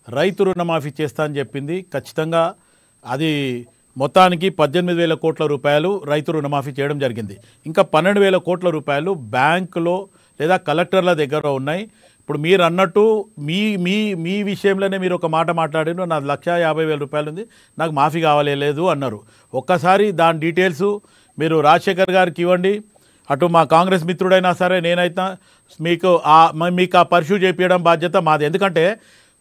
రైతు రుణమాఫీ చేస్తా అని చెప్పింది, ఖచ్చితంగా అది మొత్తానికి 18,000 కోట్ల రూపాయలు రైతు రుణమాఫీ చేయడం జరిగింది. ఇంకా 12,000 కోట్ల రూపాయలు బ్యాంకులో లేదా కలెక్టర్ల దగ్గర ఉన్నాయి. ఇప్పుడు మీరు అన్నట్టు మీ విషయంలోనే మీరు ఒక మాట మాట్లాడిన, నా 1,50,000 రూపాయలు ఉంది, నాకు మాఫీ కావాలి లేదు అన్నారు. ఒక్కసారి దాని డీటెయిల్స్ మీరు రాజశేఖర్ గారికి ఇవ్వండి. అటు మా కాంగ్రెస్ మిత్రుడైనా సరే నేనైతే మీకు ఆ పర్ష్యూ చేపించడం బాధ్యత మాది. ఎందుకంటే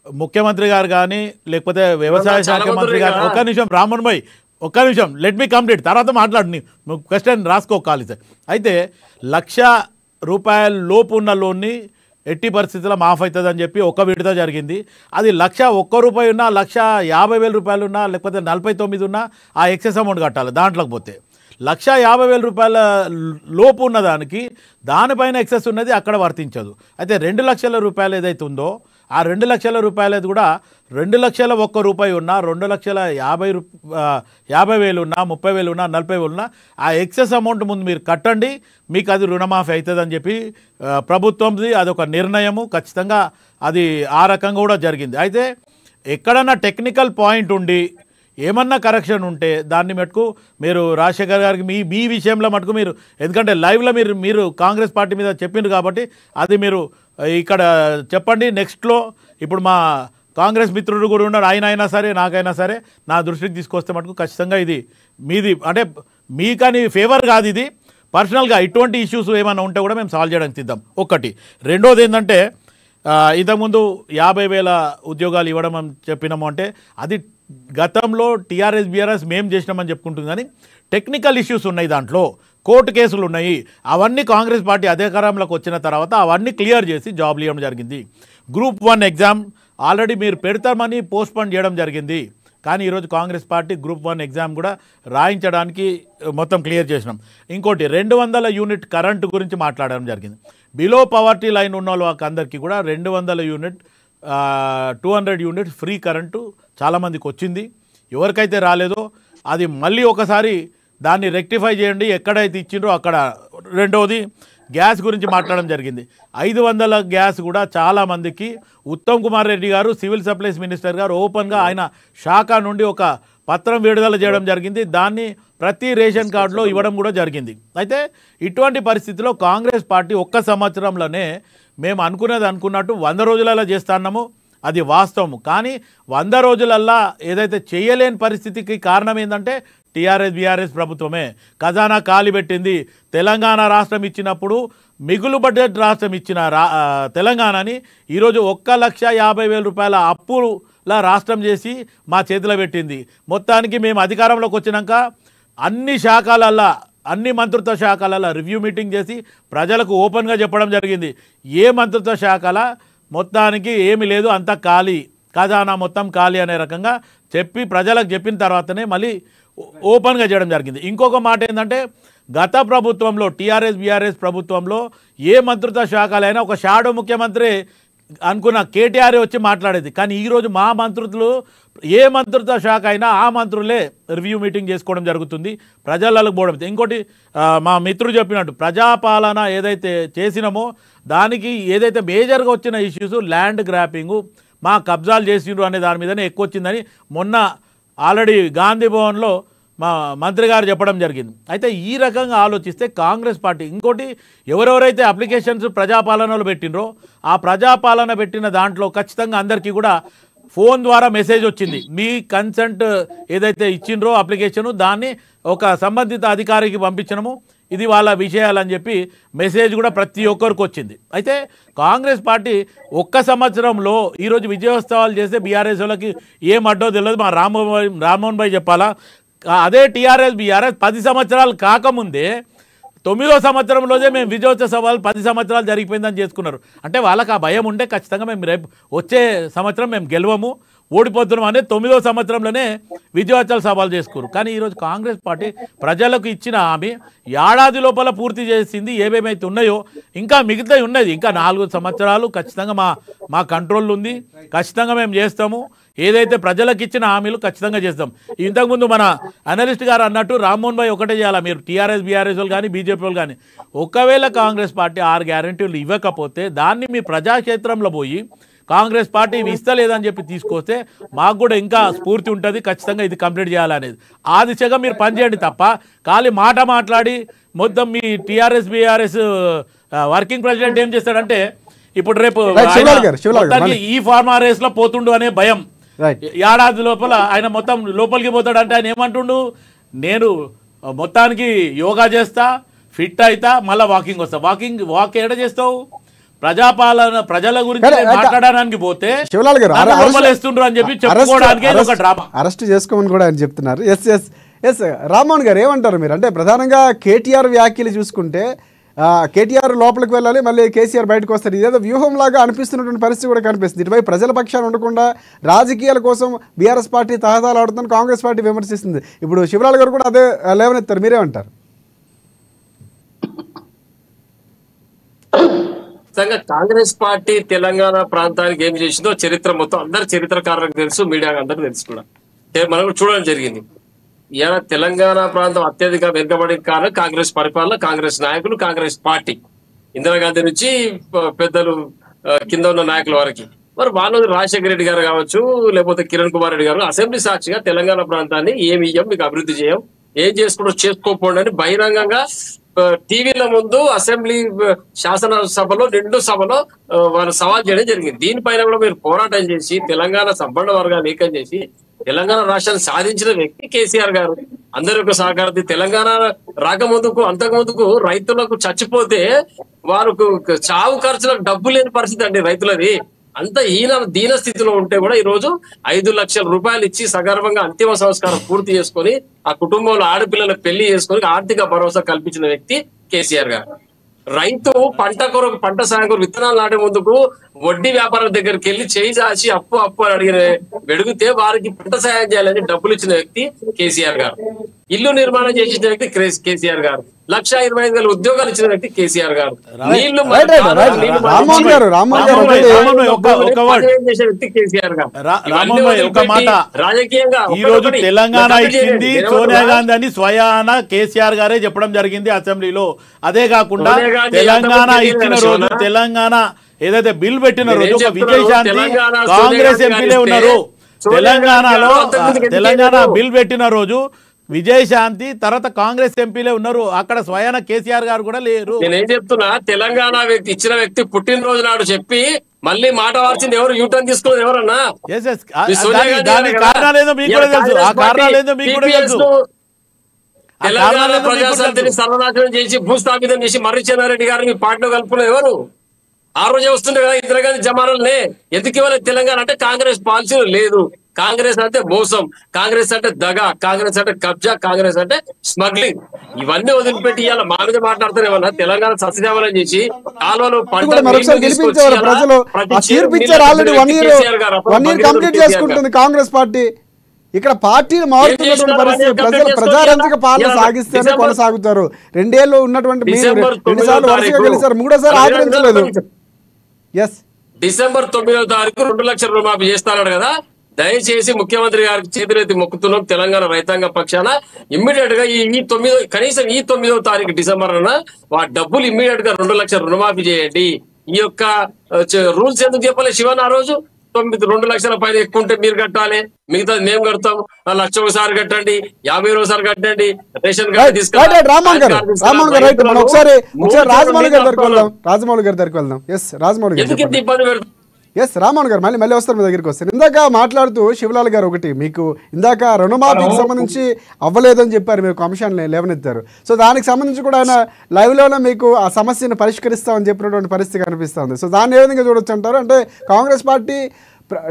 ముఖ్యమంత్రి గారు కానీ లేకపోతే వ్యవసాయ శాఖ మంత్రి గారు, ఒక్క నిమిషం రామ్మోహన్ భాయ్, ఒక్క నిమిషం, లెట్ మీ కంప్లీట్, తర్వాత మాట్లాడి క్వశ్చన్ రాసుకోవాలి సార్. అయితే 1,00,000 రూపాయల లోపు ఉన్న లోన్ని ఎట్టి పరిస్థితుల్లో మాఫ్ అవుతుందని చెప్పి ఒక విడత జరిగింది. అది 1,01 రూపాయి ఉన్నా, 1,50,000 రూపాయలు ఉన్నా, లేకపోతే 49 ఉన్నా ఆ ఎక్సెస్ అమౌంట్ కట్టాలి. దాంట్లోకి పోతే 1,50,000 రూపాయల లోపు ఉన్నదానికి దానిపైన ఎక్సెస్ ఉన్నది అక్కడ వర్తించదు. అయితే 2 లక్షల రూపాయలు ఏదైతే ఉందో ఆ 2 లక్షల రూపాయలది కూడా 2,01 రూపాయి ఉన్నా, 2,50,000 ఉన్నా, 30,000 ఉన్నా, 40,000 ఉన్నా ఆ ఎక్సెస్ అమౌంట్ ముందు మీరు కట్టండి, మీకు అది రుణమాఫీ అవుతుందని చెప్పి ప్రభుత్వంది అదొక నిర్ణయము. ఖచ్చితంగా అది ఆ రకంగా కూడా జరిగింది. అయితే ఎక్కడన్నా టెక్నికల్ పాయింట్ ఉండి ఏమన్నా కరెక్షన్ ఉంటే దాన్ని మటుకు మీరు రాజశేఖర్ గారికి మీ విషయంలో మటుకు మీరు, ఎందుకంటే లైవ్లో మీరు కాంగ్రెస్ పార్టీ మీద చెప్పిండ్రు కాబట్టి అది మీరు ఇక్కడ చెప్పండి. నెక్స్ట్లో ఇప్పుడు మా కాంగ్రెస్ మిత్రుడు కూడా ఉన్నారు, ఆయన అయినా సరే నాకైనా సరే నా దృష్టికి తీసుకొస్తే మటుకు ఖచ్చితంగా ఇది మీది, అంటే మీకని ఫేవర్ కాదు, ఇది పర్సనల్గా ఇటువంటి ఇష్యూస్ ఏమైనా ఉంటే కూడా మేము సాల్వ్ చేయడానికి సిద్ధం. ఒకటి. రెండోది ఏంటంటే ఇంతకుముందు 50,000 ఉద్యోగాలు ఇవ్వడం అని చెప్పినాము అంటే అది గతంలో టీఆర్ఎస్ బీఆర్ఎస్ మేము చేసినామని చెప్పుకుంటుంది, కానీ టెక్నికల్ ఇష్యూస్ ఉన్నాయి, దాంట్లో కోర్టు కేసులు ఉన్నాయి. అవన్నీ కాంగ్రెస్ పార్టీ అధికారంలోకి వచ్చిన తర్వాత అవన్నీ క్లియర్ చేసి జాబ్లు ఇవ్వడం జరిగింది. గ్రూప్ 1 ఎగ్జామ్ ఆల్రెడీ మీరు పెడతామని పోస్ట్పోన్ చేయడం జరిగింది, కానీ ఈరోజు కాంగ్రెస్ పార్టీ గ్రూప్ 1 ఎగ్జామ్ కూడా రాయించడానికి మొత్తం క్లియర్ చేసినాం. ఇంకోటి 200 యూనిట్ కరెంటు గురించి మాట్లాడడం జరిగింది. బిలో పవర్టీ లైన్ ఉన్న వాళ్ళకి అందరికీ కూడా 200 యూనిట్ 200 యూనిట్స్ ఫ్రీ కరెంటు చాలామందికి వచ్చింది. ఎవరికైతే రాలేదో అది మళ్ళీ ఒకసారి దాన్ని రెక్టిఫై చేయండి, ఎక్కడైతే ఇచ్చిండ్రో అక్కడ. రెండవది గ్యాస్ గురించి మాట్లాడడం జరిగింది. 500 గ్యాస్ కూడా చాలామందికి ఉత్తమ్ కుమార్ రెడ్డి గారు సివిల్ సప్లైస్ మినిస్టర్ గారు ఓపెన్గా ఆయన శాఖ నుండి ఒక పత్రం విడుదల చేయడం జరిగింది. దాన్ని ప్రతి రేషన్ కార్డులో ఇవ్వడం కూడా జరిగింది. అయితే ఇటువంటి పరిస్థితిలో కాంగ్రెస్ పార్టీ 1 సంవత్సరంలోనే మేము అనుకున్నట్టు 100 రోజులలో చేస్తున్నాము, అది వాస్తవము. కానీ 100 రోజులల్లా ఏదైతే చేయలేని పరిస్థితికి కారణం ఏంటంటే టీఆర్ఎస్ బీఆర్ఎస్ ప్రభుత్వమే. ఖజానా ఖాళీ పెట్టింది. తెలంగాణ రాష్ట్రం ఇచ్చినప్పుడు మిగులు బడ్జెట్ రాష్ట్రం ఇచ్చిన తెలంగాణని ఈరోజు 1,50,000 రూపాయల అప్పుల రాష్ట్రం చేసి మా చేతిలో పెట్టింది. మొత్తానికి మేము అధికారంలోకి వచ్చినాక అన్ని శాఖలల్లా, అన్ని మంత్రిత్వ శాఖలలో రివ్యూ మీటింగ్ చేసి ప్రజలకు ఓపెన్గా చెప్పడం జరిగింది. ఏ మంత్రిత్వ శాఖల మొత్తానికి ఏమి లేదు, అంతా ఖాళీ, ఖజానా మొత్తం ఖాళీ అనే రకంగా చెప్పి ప్రజలకు చెప్పిన తర్వాతనే మళ్ళీ ఓపెన్గా చేయడం జరిగింది. ఇంకొక మాట ఏంటంటే గత ప్రభుత్వంలో టీఆర్ఎస్ బీఆర్ఎస్ ప్రభుత్వంలో ఏ మంత్రిత్వ శాఖలైనా ఒక షాడో ముఖ్యమంత్రి అనుకున్న కేటీఆర్ వచ్చి మాట్లాడేది. కానీ ఈరోజు మా మంత్రులు ఏ మంత్రిత్వ శాఖ అయినా ఆ మంత్రులే రివ్యూ మీటింగ్ చేసుకోవడం జరుగుతుంది, ప్రజలకు పోవడం. ఇంకోటి మా మిత్రుడు చెప్పినట్టు ప్రజాపాలన ఏదైతే చేసినామో దానికి ఏదైతే మేజర్గా వచ్చిన ఇష్యూస్ ల్యాండ్ గ్రాపింగు, మా కబ్జాలు చేసిండ్రు అనే దాని మీదనే ఎక్కువ వచ్చిందని మొన్న ఆల్రెడీ గాంధీ భవన్లో మా మంత్రి గారు చెప్పడం జరిగింది. అయితే ఈ రకంగా ఆలోచిస్తే కాంగ్రెస్ పార్టీ ఇంకోటి ఎవరెవరైతే అప్లికేషన్స్ ప్రజాపాలనలో పెట్టినరో ఆ ప్రజాపాలన పెట్టిన దాంట్లో ఖచ్చితంగా అందరికీ కూడా ఫోన్ ద్వారా మెసేజ్ వచ్చింది. మీ కన్సెంట్ ఏదైతే ఇచ్చిండ్రో అప్లికేషను దాన్ని ఒక సంబంధిత అధికారికి పంపించడము ఇది వాళ్ళ విషయాలని చెప్పి మెసేజ్ కూడా ప్రతి ఒక్కరికి వచ్చింది. అయితే కాంగ్రెస్ పార్టీ ఒక్క సంవత్సరంలో ఈరోజు విజయోత్సవాలు చేస్తే బీఆర్ఎస్ వాళ్ళకి ఏం అడ్డో తెలియదు. మా రామ్మోహన్ భాయ్ చెప్పాలా, అదే టీఆర్ఎస్ బీఆర్ఎస్ 10 సంవత్సరాలు కాకముందే 9వ సంవత్సరంలోనే మేము విజయోత్సవ సభలు 10 సంవత్సరాలు జరిగిపోయిందని చేసుకున్నారు. అంటే వాళ్ళకి ఆ భయం ఉంటే ఖచ్చితంగా మేము రేపు వచ్చే సంవత్సరం మేము గెలవము ఓడిపోతున్నాం అనేది 9వ సంవత్సరంలోనే విజయోత్సవ సభలు చేసుకున్నారు. కానీ ఈరోజు కాంగ్రెస్ పార్టీ ప్రజలకు ఇచ్చిన హామీ ఏడాది లోపల పూర్తి చేసింది. ఏమేమైతే ఉన్నాయో ఇంకా మిగతాయి ఉన్నది, ఇంకా 4 సంవత్సరాలు ఖచ్చితంగా మా కంట్రోల్ ఉంది, ఖచ్చితంగా మేము చేస్తాము. ఏదైతే ప్రజలకు ఇచ్చిన హామీలు ఖచ్చితంగా చేస్తాం. ఇంతకుముందు మన అనలిస్ట్ గారు అన్నట్టు రామ్మోహన్ భాయ్ ఒకటే చేయాలా, మీరు టీఆర్ఎస్ బీఆర్ఎస్ వాళ్ళు కానీ బీజేపీ వాళ్ళు కానీ ఒకవేళ కాంగ్రెస్ పార్టీ 6 గ్యారెంటీలు ఇవ్వకపోతే దాన్ని మీ ప్రజాక్షేత్రంలో పోయి కాంగ్రెస్ పార్టీ ఇవి ఇస్తలేదని చెప్పి తీసుకొస్తే మాకు కూడా ఇంకా స్ఫూర్తి ఉంటుంది, ఖచ్చితంగా ఇది కంప్లీట్ చేయాలనేది. ఆ దిశగా మీరు పనిచేయండి తప్ప ఖాళీ మాట మాట్లాడి మొత్తం మీ టీఆర్ఎస్ బీఆర్ఎస్ వర్కింగ్ ప్రెసిడెంట్ ఏం చేస్తాడంటే ఇప్పుడు రేపు ఈ ఫార్మా రేస్ లో పోతుండు అనే భయం, ఏడాది లోపల ఆయన మొత్తం లోపలికి పోతాడంటే ఆయన ఏమంటుండు, నేను మొత్తానికి యోగా చేస్తా, ఫిట్ అవుతా, మళ్ళీ వాకింగ్ వస్తా. వాక్ ఎక్కడ చేస్తావు? ప్రజాపాలన ప్రజల గురించి మాట్లాడడానికి పోతే వేస్తుండ్రు అని చెప్పి చెప్పుకోవడానికి ఒక డ్రామా. అరెస్ట్ చేసుకోమని కూడా ఆయన చెప్తున్నారు. ఎస్ రామ్మోహన్ గారు ఏమంటారు మీరు? అంటే ప్రధానంగా కేటీఆర్ వ్యాఖ్యలు చూసుకుంటే కేటీఆర్ లోపలికి వెళ్ళాలి, మళ్ళీ కేసీఆర్ బయటకు వస్తారు. ఇదేదో వ్యూహంలాగా అనిపిస్తున్నటువంటి పరిస్థితి కూడా కనిపిస్తుంది. ఇటువైపు ప్రజల పక్షాన్ని ఉండకుండా రాజకీయాల కోసం బీఆర్ఎస్ పార్టీ తహదాలు ఆడుతుందని కాంగ్రెస్ పార్టీ విమర్శిస్తుంది. ఇప్పుడు శివలాల్ గారు కూడా అదే లేవనెత్తారు, మీరేమంటారు? కాంగ్రెస్ పార్టీ తెలంగాణ ప్రాంతానికి ఏం చేసిందో చరిత్ర మొత్తం అందరు చరిత్రకారులకు తెలుసు, మీడియా అందరూ తెలుసు కూడా. మనం చూడడం జరిగింది. ఇలా తెలంగాణ ప్రాంతం అత్యధిక వెనుకబడిన కారణం కాంగ్రెస్ పరిపాలన, కాంగ్రెస్ నాయకులు, కాంగ్రెస్ పార్టీ, ఇందిరాగాంధీ నుంచి పెద్దలు కింద ఉన్న నాయకుల వరకు. మరి వాళ్ళు రాజశేఖర రెడ్డి గారు కావచ్చు, లేకపోతే కిరణ్ కుమార్ రెడ్డి గారు అసెంబ్లీ సాక్షిగా తెలంగాణ ప్రాంతాన్ని ఏమి ఇయ్యం, మీకు అభివృద్ధి చేయం, ఏం చేసుకుంటూ చేసుకోకపోండి అని బహిరంగంగా టీవీల ముందు అసెంబ్లీ శాసనసభలో 2 సభలో వాళ్ళు సవాల్ చేయడం జరిగింది. దీనిపైన కూడా మీరు పోరాటం చేసి తెలంగాణ సంపన్న వర్గాన్ని ఏకం చేసి తెలంగాణ రాష్ట్రాన్ని సాధించిన వ్యక్తి కేసీఆర్ గారు. అందరి యొక్క సహకారం. తెలంగాణ రాకముందుకు అంతకుముందుకు రైతులకు చచ్చిపోతే వారికి చావు ఖర్చులకు డబ్బు లేని పరిస్థితి అండి రైతులది. అంత దీన స్థితిలో ఉంటే కూడా ఈ రోజు 5 లక్షల రూపాయలు ఇచ్చి సగర్వంగా అంతిమ సంస్కారం పూర్తి చేసుకొని ఆ కుటుంబంలో ఆడపిల్లల పెళ్లి చేసుకొని ఆర్థిక భరోసా కల్పించిన వ్యక్తి కేసీఆర్ గారు. రైతు పంట కొరకు పంట సాయం కొరకు విత్తనాలు నాటే ముందుకు వడ్డీ వ్యాపారం దగ్గరికి వెళ్ళి చేయి చాచి అప్పు అని అడిగితే వారికి పంట సాయం చేయాలని డబ్బులు ఇచ్చిన వ్యక్తి కేసీఆర్ గారు. ఇల్లు నిర్మాణం చేసిన వ్యక్తి కేసీఆర్ గారు. 1,25,000 ఉద్యోగాలు ఇచ్చిన వ్యక్తి కేసీఆర్ గారు. నీళ్లు చేసే వ్యక్తి కేసీఆర్ గారు. రాజకీయంగా ఈ రోజు తెలంగాణ ఇచ్చింది సోనియా గాంధీ అని స్వయాన కేసీఆర్ గారే చెప్పడం జరిగింది అసెంబ్లీలో. అదే కాకుండా తెలంగాణ ఇచ్చిన రోజు, తెలంగాణ ఏదైతే బిల్ పెట్టిన రోజు ఒక విజయశాంతి కాంగ్రెస్ ఎంపీలే ఉన్నారు. తెలంగాణలో తెలంగాణ బిల్ పెట్టిన రోజు విజయశాంతి తర్వాత కాంగ్రెస్ ఎంపీలే ఉన్నారు. అక్కడ స్వయాన కేసీఆర్ గారు కూడా లేరు. నేనేం చెప్తున్నా, తెలంగాణ వ్యక్తి ఇచ్చిన వ్యక్తి పుట్టినరోజు నాడు చెప్పి మళ్ళీ మాట మార్చింది ఎవరు? యూటర్న్ తీసుకున్నది ఎవరన్నా? కారణాలేదో మీకు కూడా తెలుసు. ఆ కారణాలేదో మీకు కూడా తెలుసు. తెలంగాణ ప్రజాశాంతిని సర్వనాశనం చేసి భూస్థాపితం చేసి మర్రి చెన్నారెడ్డి గారిని పార్టీలో కలుపుకున్న ఎవరు? ఆ రోజే వస్తుండే కదా ఇందిరాగాంధీ జమానాలనే. ఎందుకు ఇవ్వలేదు తెలంగాణ అంటే? కాంగ్రెస్ పాలసీలు లేదు. కాంగ్రెస్ అంటే మోసం, కాంగ్రెస్ అంటే దగా, కాంగ్రెస్ అంటే కబ్జా, కాంగ్రెస్ అంటే స్మగ్లింగ్. ఇవన్నీ వదిలిపెట్టి ఇవాళ మా మీద మాట్లాడుతూనే ఉన్నా. తెలంగాణ సస్యసేవనం చేసి కాలువలు కాంగ్రెస్ పార్టీ ఇక్కడ పార్టీని మారుతున్నటువంటి పరిస్థితి. ప్రజలు ప్రజారంజక పాలన సాగిస్తేనే కొనసాగుతారు. 2 ఏళ్ళు ఉన్నటువంటి 2 సార్లు వరుసగా గెలిచారు, 3వ సారి ఆదరించలేదు. డిసెంబర్ 9వ తారీఖు 2 లక్షల రుణమాఫీ చేస్తాడు కదా. దయచేసి ముఖ్యమంత్రి గారికి చేతులెత్తి మొక్కుతున్నాం తెలంగాణ రైతాంగ పక్షాన. ఇమ్మీడియట్ గా కనీసం ఈ 9వ తారీఖు డిసెంబర్ ఆ డబ్బులు ఇమ్మీడియట్ గా 2 లక్షల రుణమాఫీ చేయండి. ఈ యొక్క రూల్స్ ఎందుకు చెప్పలేదు శివన్? ఆ రోజు 2 లక్షల పైన ఎక్కువ ఉంటే మీరు కట్టాలి, మిగతాది మేము కడతాం. 1 లక్ష ఒకసారి కట్టండి, 50 ఒకసారి కట్టండి, రేషన్ కార్డు తీసుకురండి. రామ్మోహన్ గారు రైట్. మనం ఒకసారి రాజమౌళి గారి దగ్గరికి వెళ్దాం. రాజమౌళి గారి దగ్గరికి వెళ్దాం. ఎస్ రాజమౌళి గారు ఎందుకు ఇంత ఇబ్బంది పెడతాం? ఎస్ రామ్మోహన్ గారు మళ్ళీ వస్తారు మీ దగ్గరికి వస్తారు. ఇందాక మాట్లాడుతూ శివలాల్ గారు ఒకటి మీకు ఇందాక రుణమాఫీకి సంబంధించి అవ్వలేదని చెప్పారు, మీరు అంశాన్ని లేవనెత్తారు. సో దానికి సంబంధించి కూడా ఆయన లైవ్లోనే మీకు ఆ సమస్యను పరిష్కరిస్తామని చెప్పినటువంటి పరిస్థితి కనిపిస్తుంది. సో దాన్ని ఏ విధంగా చూడొచ్చు అంటారు? అంటే కాంగ్రెస్ పార్టీ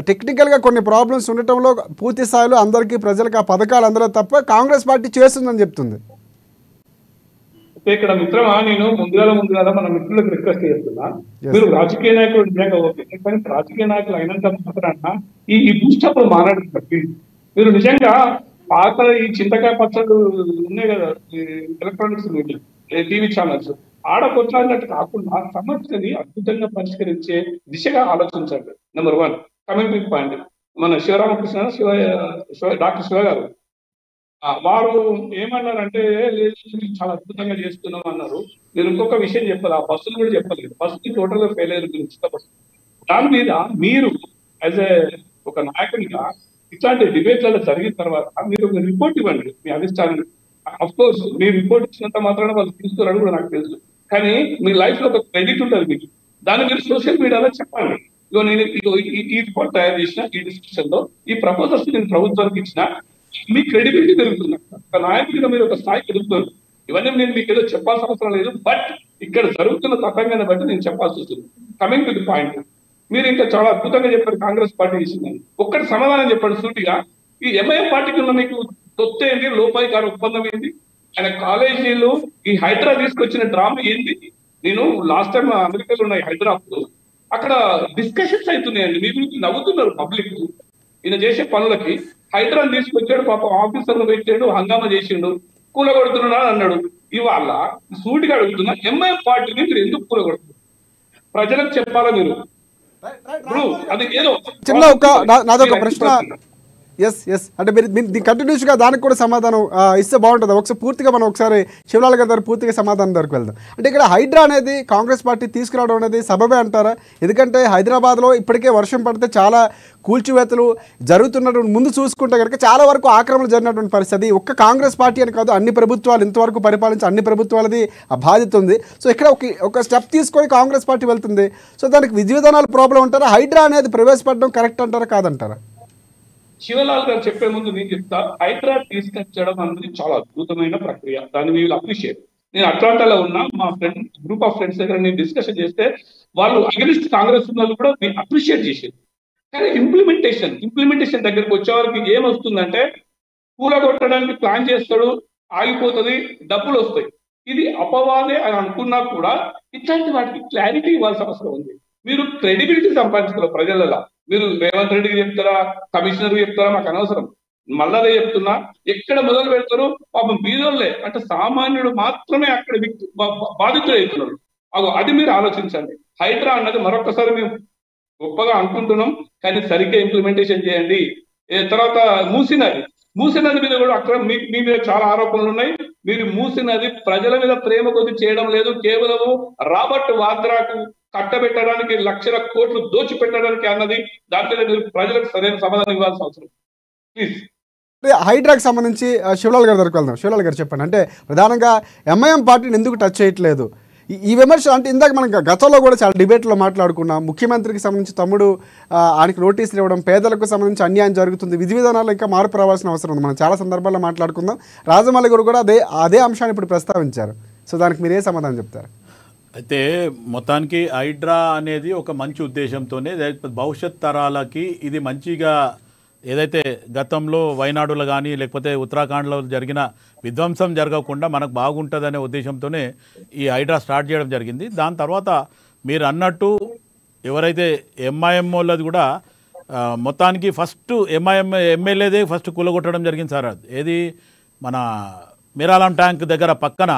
టెక్నికల్గా కొన్ని ప్రాబ్లమ్స్ ఉండటంలో పూర్తి స్థాయిలో అందరికీ ప్రజలకు ఆ పథకాలు అందరూ తప్ప కాంగ్రెస్ పార్టీ చేస్తుందని చెప్తుంది. ఇక్కడ మిత్రమా, నేను ముందుగా మన మిత్రులకు రిక్వెస్ట్ చేస్తున్నా, మీరు రాజకీయ నాయకులు నిజంగా ఓకే, కానీ రాజకీయ నాయకులు అయినంత మాత్రాన ఈ బూస్టప్లు మాట్లాడుతున్నారు ప్లీజ్. మీరు నిజంగా పాత ఈ చింతకాయ పచ్చళ్ళు ఉన్నాయి కదా ఎలక్ట్రానిక్స్ మీడియా టీవీ ఛానల్స్, ఆడకొట్లాడినట్టు కాకుండా సమస్యని అద్భుతంగా పరిష్కరించే దిశగా ఆలోచించండి. నెంబర్ 1 కమింగ్ టు పాయింట్, మన శివరామకృష్ణ డాక్టర్ శివ గారు వారు ఏమన్నారంటే చాలా అద్భుతంగా చేస్తున్నాం అన్నారు. మీరు ఇంకొక విషయం చెప్పారు, ఆ బస్సులు కూడా చెప్పలేదు. బస్సుకి టోటల్ గా ఫెయిల్ అయ్యారు ఉచిత బస్సు. దాని మీద మీరు యాజ్ ఏ ఒక నాయకునిగా ఇట్లాంటి డిబేట్లలో జరిగిన తర్వాత మీరు ఒక రిపోర్ట్ ఇవ్వండి మీ అధిష్టానాన్ని. అఫ్ కోర్స్ మీరు రిపోర్ట్ ఇచ్చినంత మాత్రాన వాళ్ళు తీసుకున్నారని కూడా నాకు తెలుసు, కానీ మీ లైఫ్ లో ఒక క్రెడిట్ ఉంటుంది మీకు. దాన్ని మీరు సోషల్ మీడియాలో చెప్పండి. ఇగో నేను ఈ రిపోర్ట్ తయారు చేసిన, ఈ డిస్కషన్ లో ఈ ప్రపోజల్స్ నేను ప్రభుత్వానికి ఇచ్చిన, మీ క్రెడిబిలిటీ పెరుగుతుంది. ఒక నాయకుడిగా మీరు ఒక స్థాయికి ఎదుగుతున్నారు. ఇవన్నీ నేను మీకు ఏదో చెప్పాల్సిన అవసరం లేదు, బట్ ఇక్కడ జరుగుతున్న తతంగాన్ని బట్టి నేను చెప్పాల్సి వస్తుంది. కమింగ్ టు ది పాయింట్, మీరు ఇంకా చాలా అద్భుతంగా చెప్పారు కాంగ్రెస్ పార్టీ చేసిందని. ఒక్కటి సమాధానం చెప్పండి సూటిగా, ఈ ఎంఐఎం పార్టీకి ఉన్న మీకు తొత్తు ఏంటి, లోపాయి గారి ఒప్పందం ఏంటి, ఆయన కాలేజీలు ఈ హైదరా తీసుకొచ్చిన డ్రామా ఏంటి? నేను లాస్ట్ టైం అమెరికాలో ఉన్న హైదరాబాద్ అక్కడ డిస్కషన్స్ అవుతున్నాయండి, మీ గురించి నవ్వుతున్నారు పబ్లిక్. ఈయన చేసే పనులకి హైదరాబాద్ తీసుకొచ్చాడు, పాపం ఆఫీసర్లు పెట్టాడు, హంగామా చేసిండు, కూలగొడుతున్నా అన్నాడు. ఇవాళ సూటిగా అడుగుతున్నా, ఎంఐఎం పార్టీని మీరు ఎందుకు కూలగొడుతున్నారు? ప్రజలకు చెప్పాలా మీరు? ఇప్పుడు అది ఏదో చిన్న నాదొక ప్రశ్న. ఎస్ అంటే మీరు కంటిన్యూస్గా దానికి కూడా సమాధానం ఇస్తే బాగుంటుంది. ఒకసారి పూర్తిగా మనం ఒకసారి శివలాల్ గారి దగ్గర పూర్తిగా సమాధానం దగ్గరకు వెళ్దాం. అంటే ఇక్కడ హైడ్రా అనేది కాంగ్రెస్ పార్టీ తీసుకురావడం అనేది సబబే అంటారా? ఎందుకంటే హైదరాబాద్లో ఇప్పటికే వర్షం పడితే చాలా కూల్చివేతలు జరుగుతున్నటువంటి ముందు చూసుకుంటే కనుక చాలా వరకు ఆక్రమణలు జరిగినటువంటి పరిస్థితి. ఒక్క కాంగ్రెస్ పార్టీ అని కాదు, అన్ని ప్రభుత్వాలు ఇంతవరకు పరిపాలించి అన్ని ప్రభుత్వాలది ఆ బాధ్యత ఉంది. సో ఇక్కడ ఒక స్టెప్ తీసుకొని కాంగ్రెస్ పార్టీ వెళ్తుంది. సో దానికి విధి విధానాలు ప్రాబ్లం అంటారా? హైడ్రా అనేది ప్రవేశపెట్టడం కరెక్ట్ అంటారా కాదంటారా? శివలాల్ గారు చెప్పే ముందు నేను చెప్తా, హైడ్రా తీసుకొచ్చడం అనేది చాలా అద్భుతమైన ప్రక్రియ, దాన్ని వీళ్ళు అప్రిషియేట్. నేను అట్లాంటాలో ఉన్నా, మా గ్రూప్ ఆఫ్ ఫ్రెండ్స్ దగ్గర నేను డిస్కషన్ చేస్తే వాళ్ళు అగెనిస్ట్ కాంగ్రెస్ వాళ్ళు కూడా అప్రిషియేట్ చేసేది. కానీ ఇంప్లిమెంటేషన్ దగ్గరికి వచ్చే వారికి ఏమొస్తుందంటే, కూలగొట్టడానికి ప్లాన్ చేస్తాడు, ఆగిపోతుంది, డబ్బులు వస్తాయి. ఇది అపవాదే అని అనుకున్నా కూడా ఇట్లాంటి వాటికి క్లారిటీ ఇవ్వాల్సిన అవసరం ఉంది. మీరు క్రెడిబిలిటీ సంపాదించుకోవాలి ప్రజలలో. మీరు రేవంత్ రెడ్డికి చెప్తారా, కమిషనర్ చెప్తారా, మాకు అనవసరం. మళ్ళదే చెప్తున్నా, ఎక్కడ మొదలు పెడతారు? పాపం బీదోళ్ళే, అంటే సామాన్యుడు మాత్రమే అక్కడ బాధితులు అవుతున్నారు. అది మీరు ఆలోచించండి. హైడ్రా అన్నది మరొకసారి మేము గొప్పగా అనుకుంటున్నాం, కానీ సరిగ్గా ఇంప్లిమెంటేషన్ చేయండి. తర్వాత మూసీ నది మీద కూడా అక్కడ మీ మీద చాలా ఆరోపణలు ఉన్నాయి. మీరు మూసీ నది ప్రజల మీద ప్రేమ కొద్ది చేయడం లేదు, కేవలము రాబర్ట్ వాద్రాకు కట్టబెట్టడానికి, లక్షల కోట్లు దోచిపెట్టడానికి అన్నది. దాని మీద మీరు ప్రజలకు సరైన సమాధానం ఇవ్వాల్సిన అవసరం. ప్లీజ్. హైడ్రాకి సంబంధించి శివలాల్ గారి దగ్గరికి వెళ్దాం. శివలాల్ గారు చెప్పండి, అంటే ప్రధానంగా ఎంఐఎం పార్టీని ఎందుకు టచ్ చేయట్లేదు? ఈ విమర్శ అంటే ఇందాక మనం గతంలో కూడా చాలా డిబేట్లో మాట్లాడుకున్నాం. ముఖ్యమంత్రికి సంబంధించి తమ్ముడు ఆయనకి నోటీసులు ఇవ్వడం, పేదలకు సంబంధించి అన్యాయం జరుగుతుంది, విధి విధానాలు ఇంకా మార్పు రావాల్సిన అవసరం ఉంది. మనం చాలా సందర్భాల్లో మాట్లాడుకుందాం. రాజమౌళి గారు కూడా అదే అంశాన్ని ఇప్పుడు ప్రస్తావించారు. సో దానికి మీరు ఏ సమాధానం చెప్తారు? అయితే మొత్తానికి హైడ్రా అనేది ఒక మంచి ఉద్దేశంతోనే, భవిష్యత్ తరాలకి ఇది మంచిగా, ఏదైతే గతంలో వైనాడులో కానీ లేకపోతే ఉత్తరాఖండ్లో జరిగిన విధ్వంసం జరగకుండా మనకు బాగుంటుందనే ఉద్దేశంతోనే ఈ హైడ్రా స్టార్ట్ చేయడం జరిగింది. దాని తర్వాత మీరు అన్నట్టు ఎవరైతే ఎంఐఎంఓలది కూడా మొత్తానికి ఫస్ట్ ఎమ్మెల్యేదే ఫస్ట్ కూలగొట్టడం జరిగింది సార్. ఏది మన మిరాలం ట్యాంక్ దగ్గర పక్కన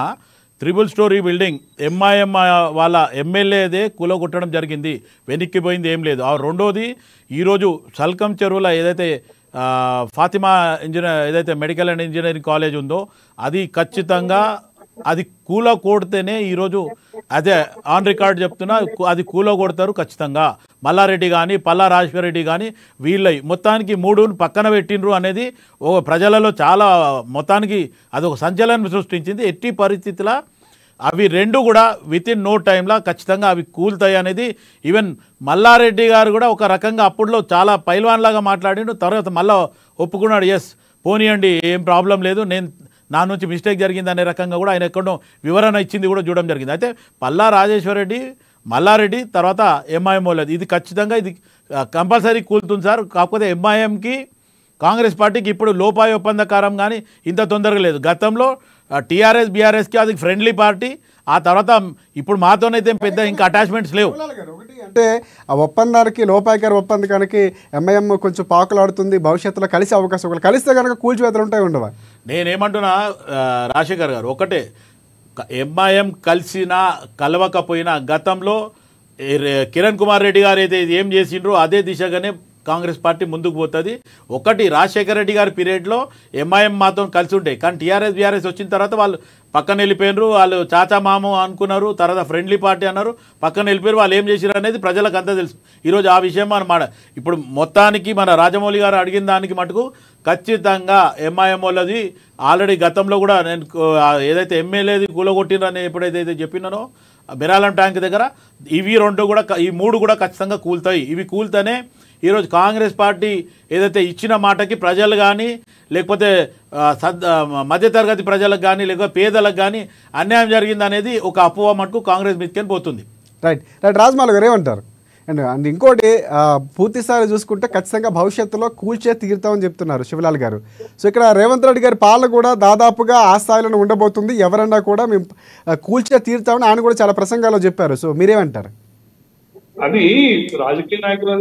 3 స్టోరీ బిల్డింగ్ ఎంఐఎం వాళ్ళ ఎమ్మెల్యేదే కూలగొట్టడం జరిగింది, వెనక్కిపోయింది ఏం లేదు. రెండోది ఈరోజు సల్కం చెరువుల ఏదైతే ఫాతిమా ఏదైతే మెడికల్ అండ్ ఇంజనీరింగ్ కాలేజ్ ఉందో అది ఖచ్చితంగా అది కూలగొడితేనే ఈరోజు అదే ఆన్ రికార్డ్ చెప్తున్నా, అది కూలగొడతారు ఖచ్చితంగా. మల్లారెడ్డి కానీ పల్లా రాజశేఖర రెడ్డి కానీ వీళ్ళై మొత్తానికి 3ను పక్కన పెట్టిండ్రు అనేది ఓ ప్రజలలో చాలా మొత్తానికి అదొక సంచలనం సృష్టించింది. ఎట్టి పరిస్థితుల్లో అవి రెండు కూడా వితిన్ నో టైంలో ఖచ్చితంగా అవి కూలుతాయి అనేది ఈవెన్ మల్లారెడ్డి గారు కూడా ఒక రకంగా అప్పుడులో చాలా పైల్వాన్లాగా మాట్లాడిండు. తర్వాత మళ్ళీ ఒప్పుకున్నాడు, ఎస్ పోనీయండి ఏం ప్రాబ్లం లేదు, నేను నా నుంచి మిస్టేక్ జరిగింది అనే రకంగా కూడా ఆయన ఎక్కడో వివరణ ఇచ్చింది కూడా చూడడం జరిగింది. అయితే పల్లా రాజేశ్వర రెడ్డి మల్లారెడ్డి తర్వాత ఎంఐఎం లేదు, ఇది ఖచ్చితంగా ఇది కంపల్సరీ కూలుతుంది సార్. కాకపోతే ఎంఐఎంకి కాంగ్రెస్ పార్టీకి ఇప్పుడు లోపాయి ఒప్పందకారం కానీ ఇంత తొందరగా లేదు. గతంలో టీఆర్ఎస్ బీఆర్ఎస్కి అది ఫ్రెండ్లీ పార్టీ, ఆ తర్వాత ఇప్పుడు మాతోనైతే పెద్ద ఇంకా అటాచ్మెంట్స్ లేవు. ఒకటి అంటే ఆ ఒప్పందానికి లోపాయకారి ఒప్పందానికి ఎంఐఎం కొంచెం పాకులాడుతుంది, భవిష్యత్తులో కలిసే అవకాశం, ఒకళ్ళు కలిస్తే కనుక కూల్చివేతలు ఉంటాయి ఉండవా? నేనేమంటున్నా రాజశేఖర్ గారు, ఒకటే ఎంఐఎం కలిసినా కలవకపోయినా గతంలో కిరణ్ కుమార్ రెడ్డి గారు అయితే ఏం చేసిండ్రో అదే దిశగానే కాంగ్రెస్ పార్టీ ముందుకు పోతుంది. ఒకటి రాజశేఖర రెడ్డి గారి పీరియడ్లో ఎంఐఎం మాతో కలిసి ఉండే, కానీ టీఆర్ఎస్ బీఆర్ఎస్ వచ్చిన తర్వాత వాళ్ళు పక్కన వెళ్ళిపోయినారు, వాళ్ళు చాచా మామ అనుకున్నారు, తర్వాత ఫ్రెండ్లీ పార్టీ అన్నారు, పక్కన వెళ్ళిపోయారు. వాళ్ళు ఏం చేశారు అనేది ప్రజలకు అంతా తెలుసు. ఈరోజు ఆ విషయం మనం ఇప్పుడు మొత్తానికి మన రాజమౌళి గారు అడిగిన దానికి మటుకు ఖచ్చితంగా ఎంఐఎం వాళ్ళది ఆల్రెడీ గతంలో కూడా నేను ఏదైతే ఎమ్మెల్యేది కూలగొట్టినని ఎప్పుడైతే చెప్పినానో బెరాలం ట్యాంక్ దగ్గర ఇవి రెండు కూడా ఈ మూడు కూడా ఖచ్చితంగా కూలుతాయి. ఇవి కూల్తేనే ఈరోజు కాంగ్రెస్ పార్టీ ఏదైతే ఇచ్చిన మాటకి ప్రజలు కానీ లేకపోతే మధ్యతరగతి ప్రజలకు కానీ లేకపోతే పేదలకు కానీ అన్యాయం జరిగింది అనేది ఒక అపోహ మటుకు కాంగ్రెస్ మీదకి పోతుంది. రైట్ రైట్ రాజమౌళి గారు ఏమంటారు? అండ్ ఇంకోటి పూర్తిస్థాయి చూసుకుంటే ఖచ్చితంగా భవిష్యత్తులో కూల్చే తీరుతామని చెప్తున్నారు శివలాల్ గారు. సో ఇక్కడ రేవంత్ రెడ్డి గారి పాలన కూడా దాదాపుగా ఆ స్థాయిలో ఉండబోతుంది, ఎవరన్నా కూడా మేము కూల్చే తీరుతామని ఆయన కూడా చాలా ప్రసంగాల్లో చెప్పారు. సో మీరేమంటారు? అది రాజకీయ నాయకుల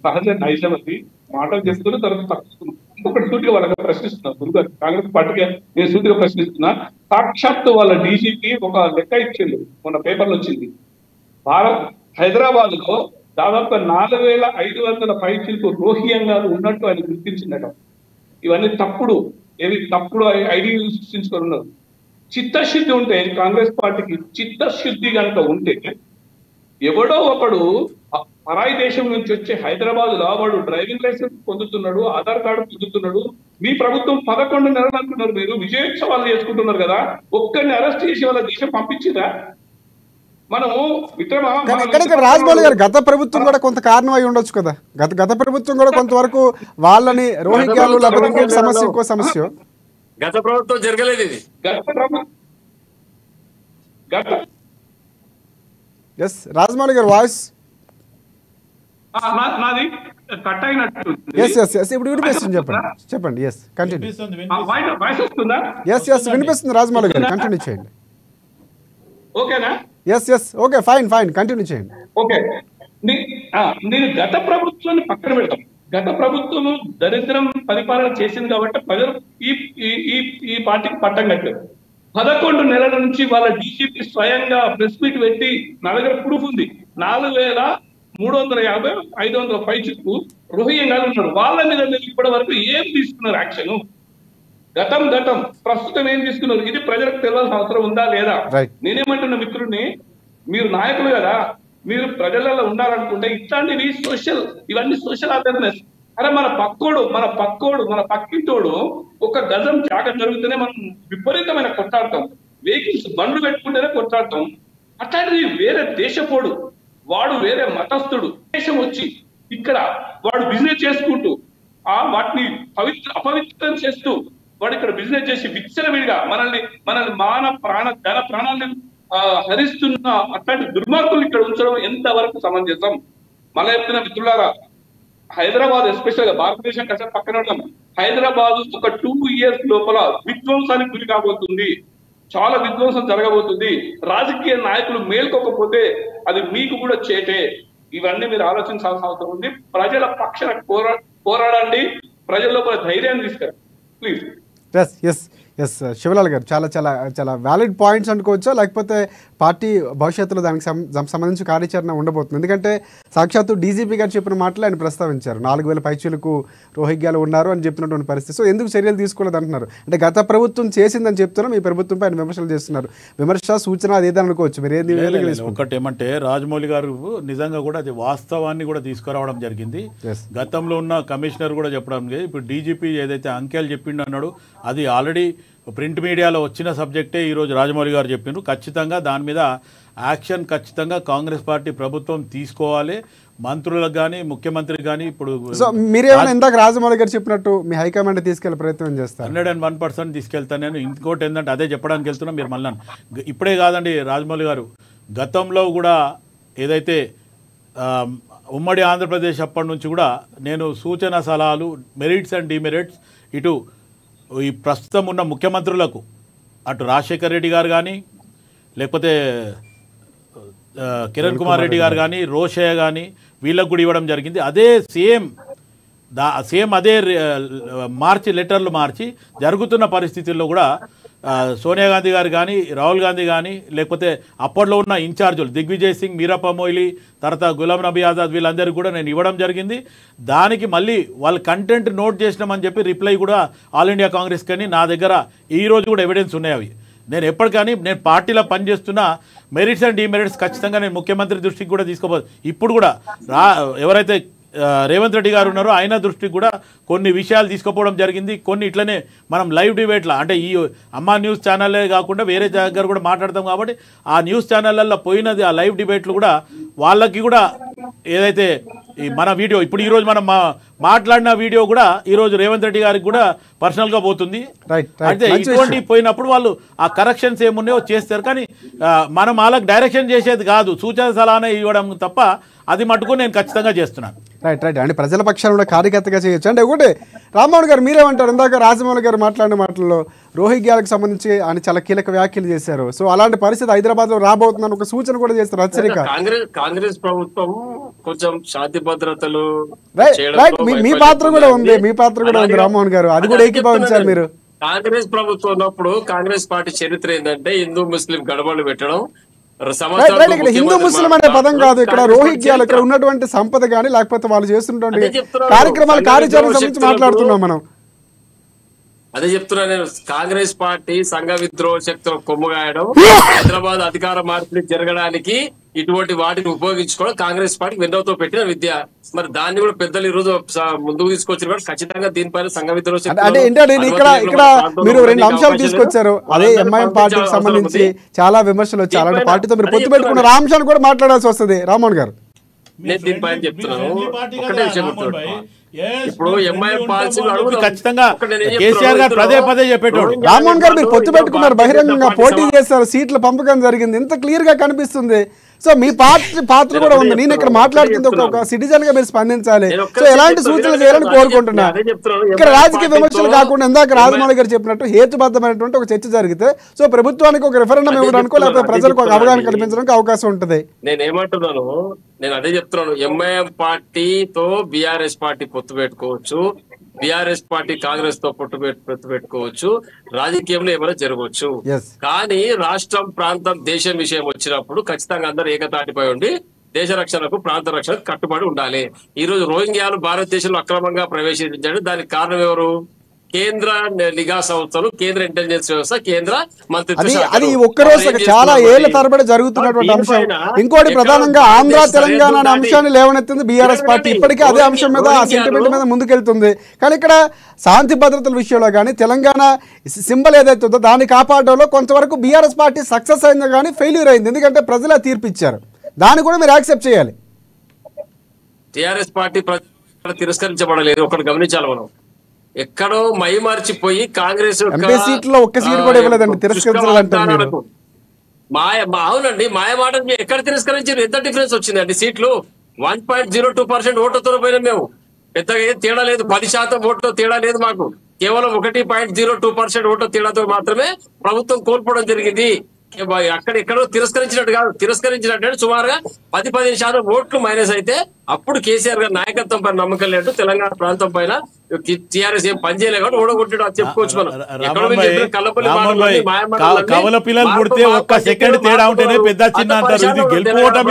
సహజ నైజం, అది మాటలు చేస్తున్నారు, తర్వాత తప్పిస్తున్నారు. ఇంకొకటి సూటిగా వాళ్ళకి ప్రశ్నిస్తున్నారు గురుగారు, కాంగ్రెస్ పార్టీకి నేను సూటిగా ప్రశ్నిస్తున్నా. సాక్షాత్తు వాళ్ళ డీజీపీ ఒక లెక్క ఇచ్చిండు, మొన్న పేపర్లు వచ్చింది. హైదరాబాద్ లో దాదాపు 4500 పైచిలకు రోహింగ్యాలు ఉన్నట్టు ఆయన గుర్తించిందట. ఇవన్నీ తప్పుడు, ఏది తప్పుడు ఐడియాలు సృష్టించుకొని ఉన్నారు. చిత్తశుద్ధి ఉంటే కాంగ్రెస్ పార్టీకి చిత్తశుద్ధి కనుక ఉంటే ఎవడో ఒకడు పరాయి దేశం నుంచి వచ్చే హైదరాబాద్ లో వాడు డ్రైవింగ్ లైసెన్స్ పొందుతున్నాడు, ఆధార్ కార్డు పొందుతున్నాడు. మీ ప్రభుత్వం 11 నెలలు అంటున్నారు, మీరు విజయోత్సవాలు చేసుకుంటున్నారు కదా, ఒక్కరిని అరెస్ట్ చేసి వాళ్ళ దేశం పంపించిందా? మనము రాజమౌళి గారు గత ప్రభుత్వం కూడా కొంత కారణం అయి ఉండొచ్చు కదా, గత ప్రభుత్వం కూడా కొంతవరకు వాళ్ళని రోహింగ్యాలు లేకపోతే ఇంకో సమస్య గత ప్రభుత్వం జరగలేదు. ఇది ఎస్ రాజమౌళి గారు వాయిస్ నాది కట్ అయినట్టు. ఇప్పుడు వినిపిస్తుంది, చెప్పండి. Yes continue. వాయిస్ వస్తుందా? ఎస్ వినిపిస్తుంది రాజమౌళి గారు, కంటిన్యూ చేయండి. ఓకేనా? ఎస్ ఓకే, ఫైన్ కంటిన్యూ చేయండి. ఓకే, నేను గత ప్రభుత్వాన్ని పక్కన పెడతాం. గత ప్రభుత్వం దరిద్రం పరిపాలన చేసింది కాబట్టి ప్రజలు ఈ పార్టీకి పట్టం కట్టారు. 11 నెలల నుంచి వాళ్ళ డీజీపీ స్వయంగా ప్రెస్ మీట్ పెట్టి నా దగ్గర ప్రూఫ్ ఉంది, 4350 500 పైచుకు రోహింగ్యాలు ఉన్నారు. వాళ్ళ మీద ఇప్పటి వరకు ఏం తీసుకున్నారు యాక్షన్? గతం ప్రస్తుతం ఏం తీసుకున్నారు? ఇది ప్రజలకు తెలియాల్సిన అవసరం ఉందా లేదా? నేనేమంటున్నా మిత్రుడిని, మీరు నాయకులు కదా, మీరు ప్రజలలో ఉండాలనుకుంటే ఇట్లాంటివి ఇవన్నీ సోషల్ అవేర్నెస్. అరే మన పక్కింటోడు ఒక గజం త్యాగం జరుగుతూనే మనం విపరీతమైన కొట్లాడతాం, వెహికల్స్ బండ్లు పెట్టుకుంటేనే కొట్లాడతాం. అట్లాంటిది వేరే దేశపోడు, వాడు వేరే మతస్థుడు దేశం వచ్చి ఇక్కడ వాడు బిజినెస్ చేసుకుంటూ వాటిని అపవిత్రం చేస్తూ వాడు ఇక్కడ బిజినెస్ చేసి విచ్చలవిడిగా మనల్ని ధన ప్రాణాలను హరిస్తున్న అట్లాంటి దుర్మార్గులు ఇక్కడ ఉంచడం ఎంతవరకు సమంజసం? మళ్ళీ చెప్తున్న మిత్రులారా, హైదరాబాద్ ఎస్పెషల్ గా భారతదేశం కష్టం పక్కన ఉన్నాం. హైదరాబాద్ ఒక 2 years లోపల విధ్వంసానికి గురి కాబోతుంది, చాలా విధ్వంసం జరగబోతుంది. రాజకీయ నాయకులు మేల్కోకపోతే అది మీకు కూడా చేటే. ఇవన్నీ మీరు ఆలోచించాల్సిన అవసరం ఉంది. ప్రజల పక్షాన పోరాడండి, ప్రజల్లో ధైర్యాన్ని తీసుకురండి ప్లీజ్. ఎస్ శివలాల్ గారు, చాలా చాలా చాలా వ్యాలిడ్ పాయింట్స్ అనుకోవచ్చా, లేకపోతే పార్టీ భవిష్యత్తులో దానికి సంబంధించి కార్యాచరణ ఉండబోతుంది? ఎందుకంటే సాక్షాత్తు డీజీపీ గారు చెప్పిన మాటలు ఆయన ప్రస్తావించారు, 4000 పైచీలకు రోహింగ్యాలు ఉన్నారు అని చెప్పినటువంటి పరిస్థితి. సో ఎందుకు చర్యలు తీసుకోలేదు అంటున్నారు? అంటే గత ప్రభుత్వం చేసిందని చెప్తున్నారు, మీ ప్రభుత్వంపై ఆయన విమర్శలు చేస్తున్నారు. విమర్శ సూచన అదేదని అనుకోవచ్చు, మీరు ఏది? ఒకటి ఏమంటే రాజమౌళి గారు నిజంగా కూడా అది వాస్తవాన్ని కూడా తీసుకురావడం జరిగింది. గతంలో ఉన్న కమిషనర్ కూడా చెప్పడం, ఇప్పుడు డీజీపీ ఏదైతే అంకెలు చెప్పిండు అన్నాడు అది ఆల్రెడీ ప్రింట్ మీడియాలో వచ్చిన సబ్జెక్టే ఈరోజు రాజమౌళి గారు చెప్పిండ్రు. ఖచ్చితంగా దాని మీద యాక్షన్ ఖచ్చితంగా కాంగ్రెస్ పార్టీ ప్రభుత్వం తీసుకోవాలి. మంత్రులకు కానీ ముఖ్యమంత్రికి కానీ ఇప్పుడు సో మీరేమైనా ఇందాక రాజమౌళి గారు చెప్పినట్టు మీ హైకమాండ్ తీసుకెళ్లే ప్రయత్నం చేస్తారు? 101% తీసుకెళ్తాను నేను. ఇంకోటి ఏంటంటే అదే చెప్పడానికి వెళ్తున్నా, మీరు మళ్ళీ ఇప్పుడే కాదండి రాజమౌళి గారు, గతంలో కూడా ఏదైతే ఉమ్మడి ఆంధ్రప్రదేశ్ అప్పటి నుంచి కూడా నేను సూచన సలహాలు, మెరిట్స్ అండ్ డిమెరిట్స్ ఇటు ఈ ప్రస్తుతం ఉన్న ముఖ్యమంత్రులకు, అటు రాజశేఖర్ రెడ్డి గారు కానీ లేకపోతే కిరణ్ కుమార్ రెడ్డి గారు కానీ రోషయ్య కానీ వీళ్ళకు కూడా ఇవ్వడం జరిగింది. అదే సేమ్ అదే మార్చి లెటర్లు మార్చి జరుగుతున్న పరిస్థితుల్లో కూడా సోనియా గాంధీ గారు కానీ రాహుల్ గాంధీ కానీ లేకపోతే అప్పట్లో ఉన్న ఇన్ఛార్జులు దిగ్విజయ్ సింగ్, మీరప్ప మొయిలీ, తర్వాత గులాం నబీ ఆజాద్ వీళ్ళందరికీ కూడా నేను ఇవ్వడం జరిగింది. దానికి మళ్ళీ వాళ్ళ కంటెంట్ నోట్ చేసినామని చెప్పి రిప్లై కూడా ఆల్ ఇండియా కాంగ్రెస్ కానీ నా దగ్గర ఈరోజు కూడా ఎవిడెన్స్ ఉన్నాయి. అవి నేను ఎప్పటికీ నేను పార్టీలో పనిచేస్తున్న మెరిట్స్ అండ్ డిమెరిట్స్ ఖచ్చితంగా నేను ముఖ్యమంత్రి దృష్టికి కూడా తీసుకోబోదు. ఇప్పుడు కూడా ఎవరైతే రేవంత్ రెడ్డి గారు ఉన్నారో ఆయన దృష్టికి కూడా కొన్ని విషయాలు తీసుకుపోవడం జరిగింది. కొన్ని ఇట్లనే మనం లైవ్ డిబేట్లో, అంటే ఈ అమ్మా న్యూస్ ఛానల్లే కాకుండా వేరే దగ్గర కూడా మాట్లాడతాం కాబట్టి ఆ న్యూస్ ఛానళ్ళల్లో పోయినది ఆ లైవ్ డిబేట్లు కూడా వాళ్ళకి కూడా ఏదైతే ఈ మన వీడియో ఇప్పుడు ఈరోజు మనం మాట్లాడిన వీడియో కూడా ఈరోజు రేవంత్ రెడ్డి గారికి కూడా పర్సనల్గా పోతుంది. అయితే ఇటువంటి పోయినప్పుడు వాళ్ళు ఆ కరెక్షన్స్ ఏమున్నాయో చేస్తారు. కానీ మనం వాళ్ళకి డైరెక్షన్ చేసేది కాదు, సూచన సలహానే ఇవ్వడం తప్ప అది మటుకు నేను ఖచ్చితంగా చేస్తున్నాను. రైట్ అంటే ప్రజల పక్షాన్ని కూడా కార్యకర్తగా చేయొచ్చు. అంటే ఒకటి రామ్మోహన్ గారు మీరేమంటారు? ఇందాక రాజమౌళి గారు మాట్లాడిన మాటల్లో రోహింగ్యాలకు సంబంధించి ఆయన చాలా కీలక వ్యాఖ్యలు చేశారు. సో అలాంటి పరిస్థితి హైదరాబాద్ లో రాబోతుందని ఒక సూచన కూడా చేస్తారు. హెచ్చరిక కాంగ్రెస్ ప్రభుత్వం కొంచెం శాంతి భద్రతలు మీ పాత్ర కూడా ఉంది, మీ పాత్ర కూడా ఉంది రామ్మోహన్ గారు, అది కూడా ఏకీభవించారు మీరు. కాంగ్రెస్ ప్రభుత్వం ఉన్నప్పుడు కాంగ్రెస్ పార్టీ చరిత్ర ఏంటంటే హిందూ ముస్లిం గడబడులు పెట్టడం. హిందూ ముస్లిం అనే పదం కాదు, ఇక్కడ రోహింగ్యాలు ఇక్కడ ఉన్నటువంటి సంపద కానీ లేకపోతే వాళ్ళు చేస్తున్నటువంటి కార్యక్రమాల కార్యాచరణ సంబంధించి మాట్లాడుతున్నాం మనం. అదే చెప్తున్నా నేను, కాంగ్రెస్ పార్టీ సంఘ విద్రోహ శక్తులు కొమ్ముగాయడం, హైదరాబాద్ అధికార మార్పిడి జరగడానికి ఇటువంటి వాటిని ఉపయోగించుకోవడం కాంగ్రెస్ పార్టీ వెన్నోతో పెట్టిన విద్య. మరి దాన్ని కూడా పెద్దలు ఈ రోజు ముందుకు తీసుకొచ్చిన కూడా ఖచ్చితంగా దీనిపైన సంఘ విద్రోహ మీరు 2 అంశాలు తీసుకొచ్చారు. అదే ఎంఐఎం పార్టీకి సంబంధించి చాలా విమర్శలు వచ్చాయి. అలాంటి పార్టీతో మీరు పొత్తు పెట్టుకున్న అంశాన్ని కూడా మాట్లాడాల్సి వస్తుంది రామ్మోహన్ గారు. నేను దీనిపైన చెప్తున్నాను, ఒకటే విషయం చెప్తున్నాను. ఇప్పుడు ఎంఐఎం పాలసీ ఖచ్చితంగా కేసీఆర్ గారు పదే పదే చెప్పేటోడు. రామ్మోహన్ గారు మీరు పొత్తు పెట్టుకున్నారు, బహిరంగంగా పోటీ చేశారు, సీట్ల పంపకం జరిగింది, ఇంత క్లియర్ గా కనిపిస్తుంది. సో మీ పాత్ర కూడా ఉంది. నేను ఇక్కడ మాట్లాడుతుంది ఒక సిటిజన్ గా మీరు స్పందించాలి. సో ఎలాంటి సూచనలు చేయాలని కోరుకుంటున్నా. ఇక్కడ రాజకీయ విమర్శలు కాకుండా ఇందాక రాజమౌళి గారు చెప్పినట్టు హేతుబద్ధమైనటువంటి ఒక చర్చ జరిగితే సో ప్రభుత్వానికి ఒక రిఫరెండం ఇవ్వడానికో లేకపోతే ప్రజలకు ఒక అవగాహన కల్పించడానికి అవకాశం ఉంటుంది. నేనేమంటున్నాను, నేను అదే చెప్తున్నాను, ఎంఐఎం పార్టీతో బీఆర్ఎస్ పార్టీ పొత్తు పెట్టుకోవచ్చు, బీఆర్ఎస్ పార్టీ కాంగ్రెస్ తో పొత్తు పెట్టుకోవచ్చు, రాజకీయంలో ఏమైనా జరగవచ్చు. కానీ రాష్ట్రం, ప్రాంతం, దేశం విషయం వచ్చినప్పుడు ఖచ్చితంగా అందరూ ఏకతాటిపై ఉండి దేశ రక్షణకు, ప్రాంత రక్షణకు కట్టుబడి ఉండాలి. ఈ రోజు రోహింగ్యాలు భారతదేశంలో అక్రమంగా ప్రవేశించాడు. దానికి కారణం ఎవరు? కేంద్ర నిఘా సంస్థలు, కేంద్ర ఇంటెలిజెన్స్ వ్యవస్థ, కేంద్ర మంత్రిత్వ. అది ఒక్కరోజు చాలా ఏళ్ల తరబడి జరుగుతున్నటువంటి అంశం. ఇంకోటి ప్రధానంగా ఆంధ్ర తెలంగాణ అనే అంశాన్ని లేవనెత్తింది బీఆర్ఎస్ పార్టీ. ఇప్పటికే అదే అంశం మీద, ఆ సెంటిమెంట్ మీద ముందుకెళ్తుంది. కానీ ఇక్కడ శాంతి భద్రతల విషయంలో కానీ తెలంగాణ సింబల్ ఏదైతే ఉందో దాన్ని కాపాడడంలో కొంతవరకు బీఆర్ఎస్ పార్టీ సక్సెస్ అయిందో కానీ ఫెయిల్యూర్ అయింది. ఎందుకంటే ప్రజలే తీర్పిచ్చారు. దాన్ని కూడా మీరు యాక్సెప్ట్ చేయాలి. టిఆర్ఎస్ పార్టీ తిరస్కరించబడలేదు, ఒకటి గమనించాలి మనం. ఎక్కడో మైమర్చిపోయి కాంగ్రెస్ అవునండి మాయ మాట ఎక్కడ తిరస్కరించారు? ఎంత డిఫరెన్స్ వచ్చిందండి సీట్లు? 1.02% ఓట్లతో పోయినా మేము. పెద్దగా తేడా లేదు, 10% ఓట్ల తేడా లేదు మాకు. కేవలం 1.02% ఓట్ల తేడాతో మాత్రమే ప్రభుత్వం కోల్పోవడం జరిగింది. అక్కడెక్కడో తిరస్కరించినట్టు కాదు, తిరస్కరించినట్టు సుమారుగా 10-15% ఓట్లు మైనస్ అయితే అప్పుడు కేసీఆర్ గారి నాయకత్వం పైన నమ్మకం లేదు, తెలంగాణ ప్రాంతం పైన టీఆర్ఎస్ ఏం పని చేయలేదు కాబట్టి ఓడగొట్టాడు అది చెప్పుకోవచ్చు మనం. కవల పిల్లలు పుడితే ఒక్క సెకండ్ తేడా ఉంటేనే పెద్ద చిన్న అంటారు. ఇది గెలుపుకోవటం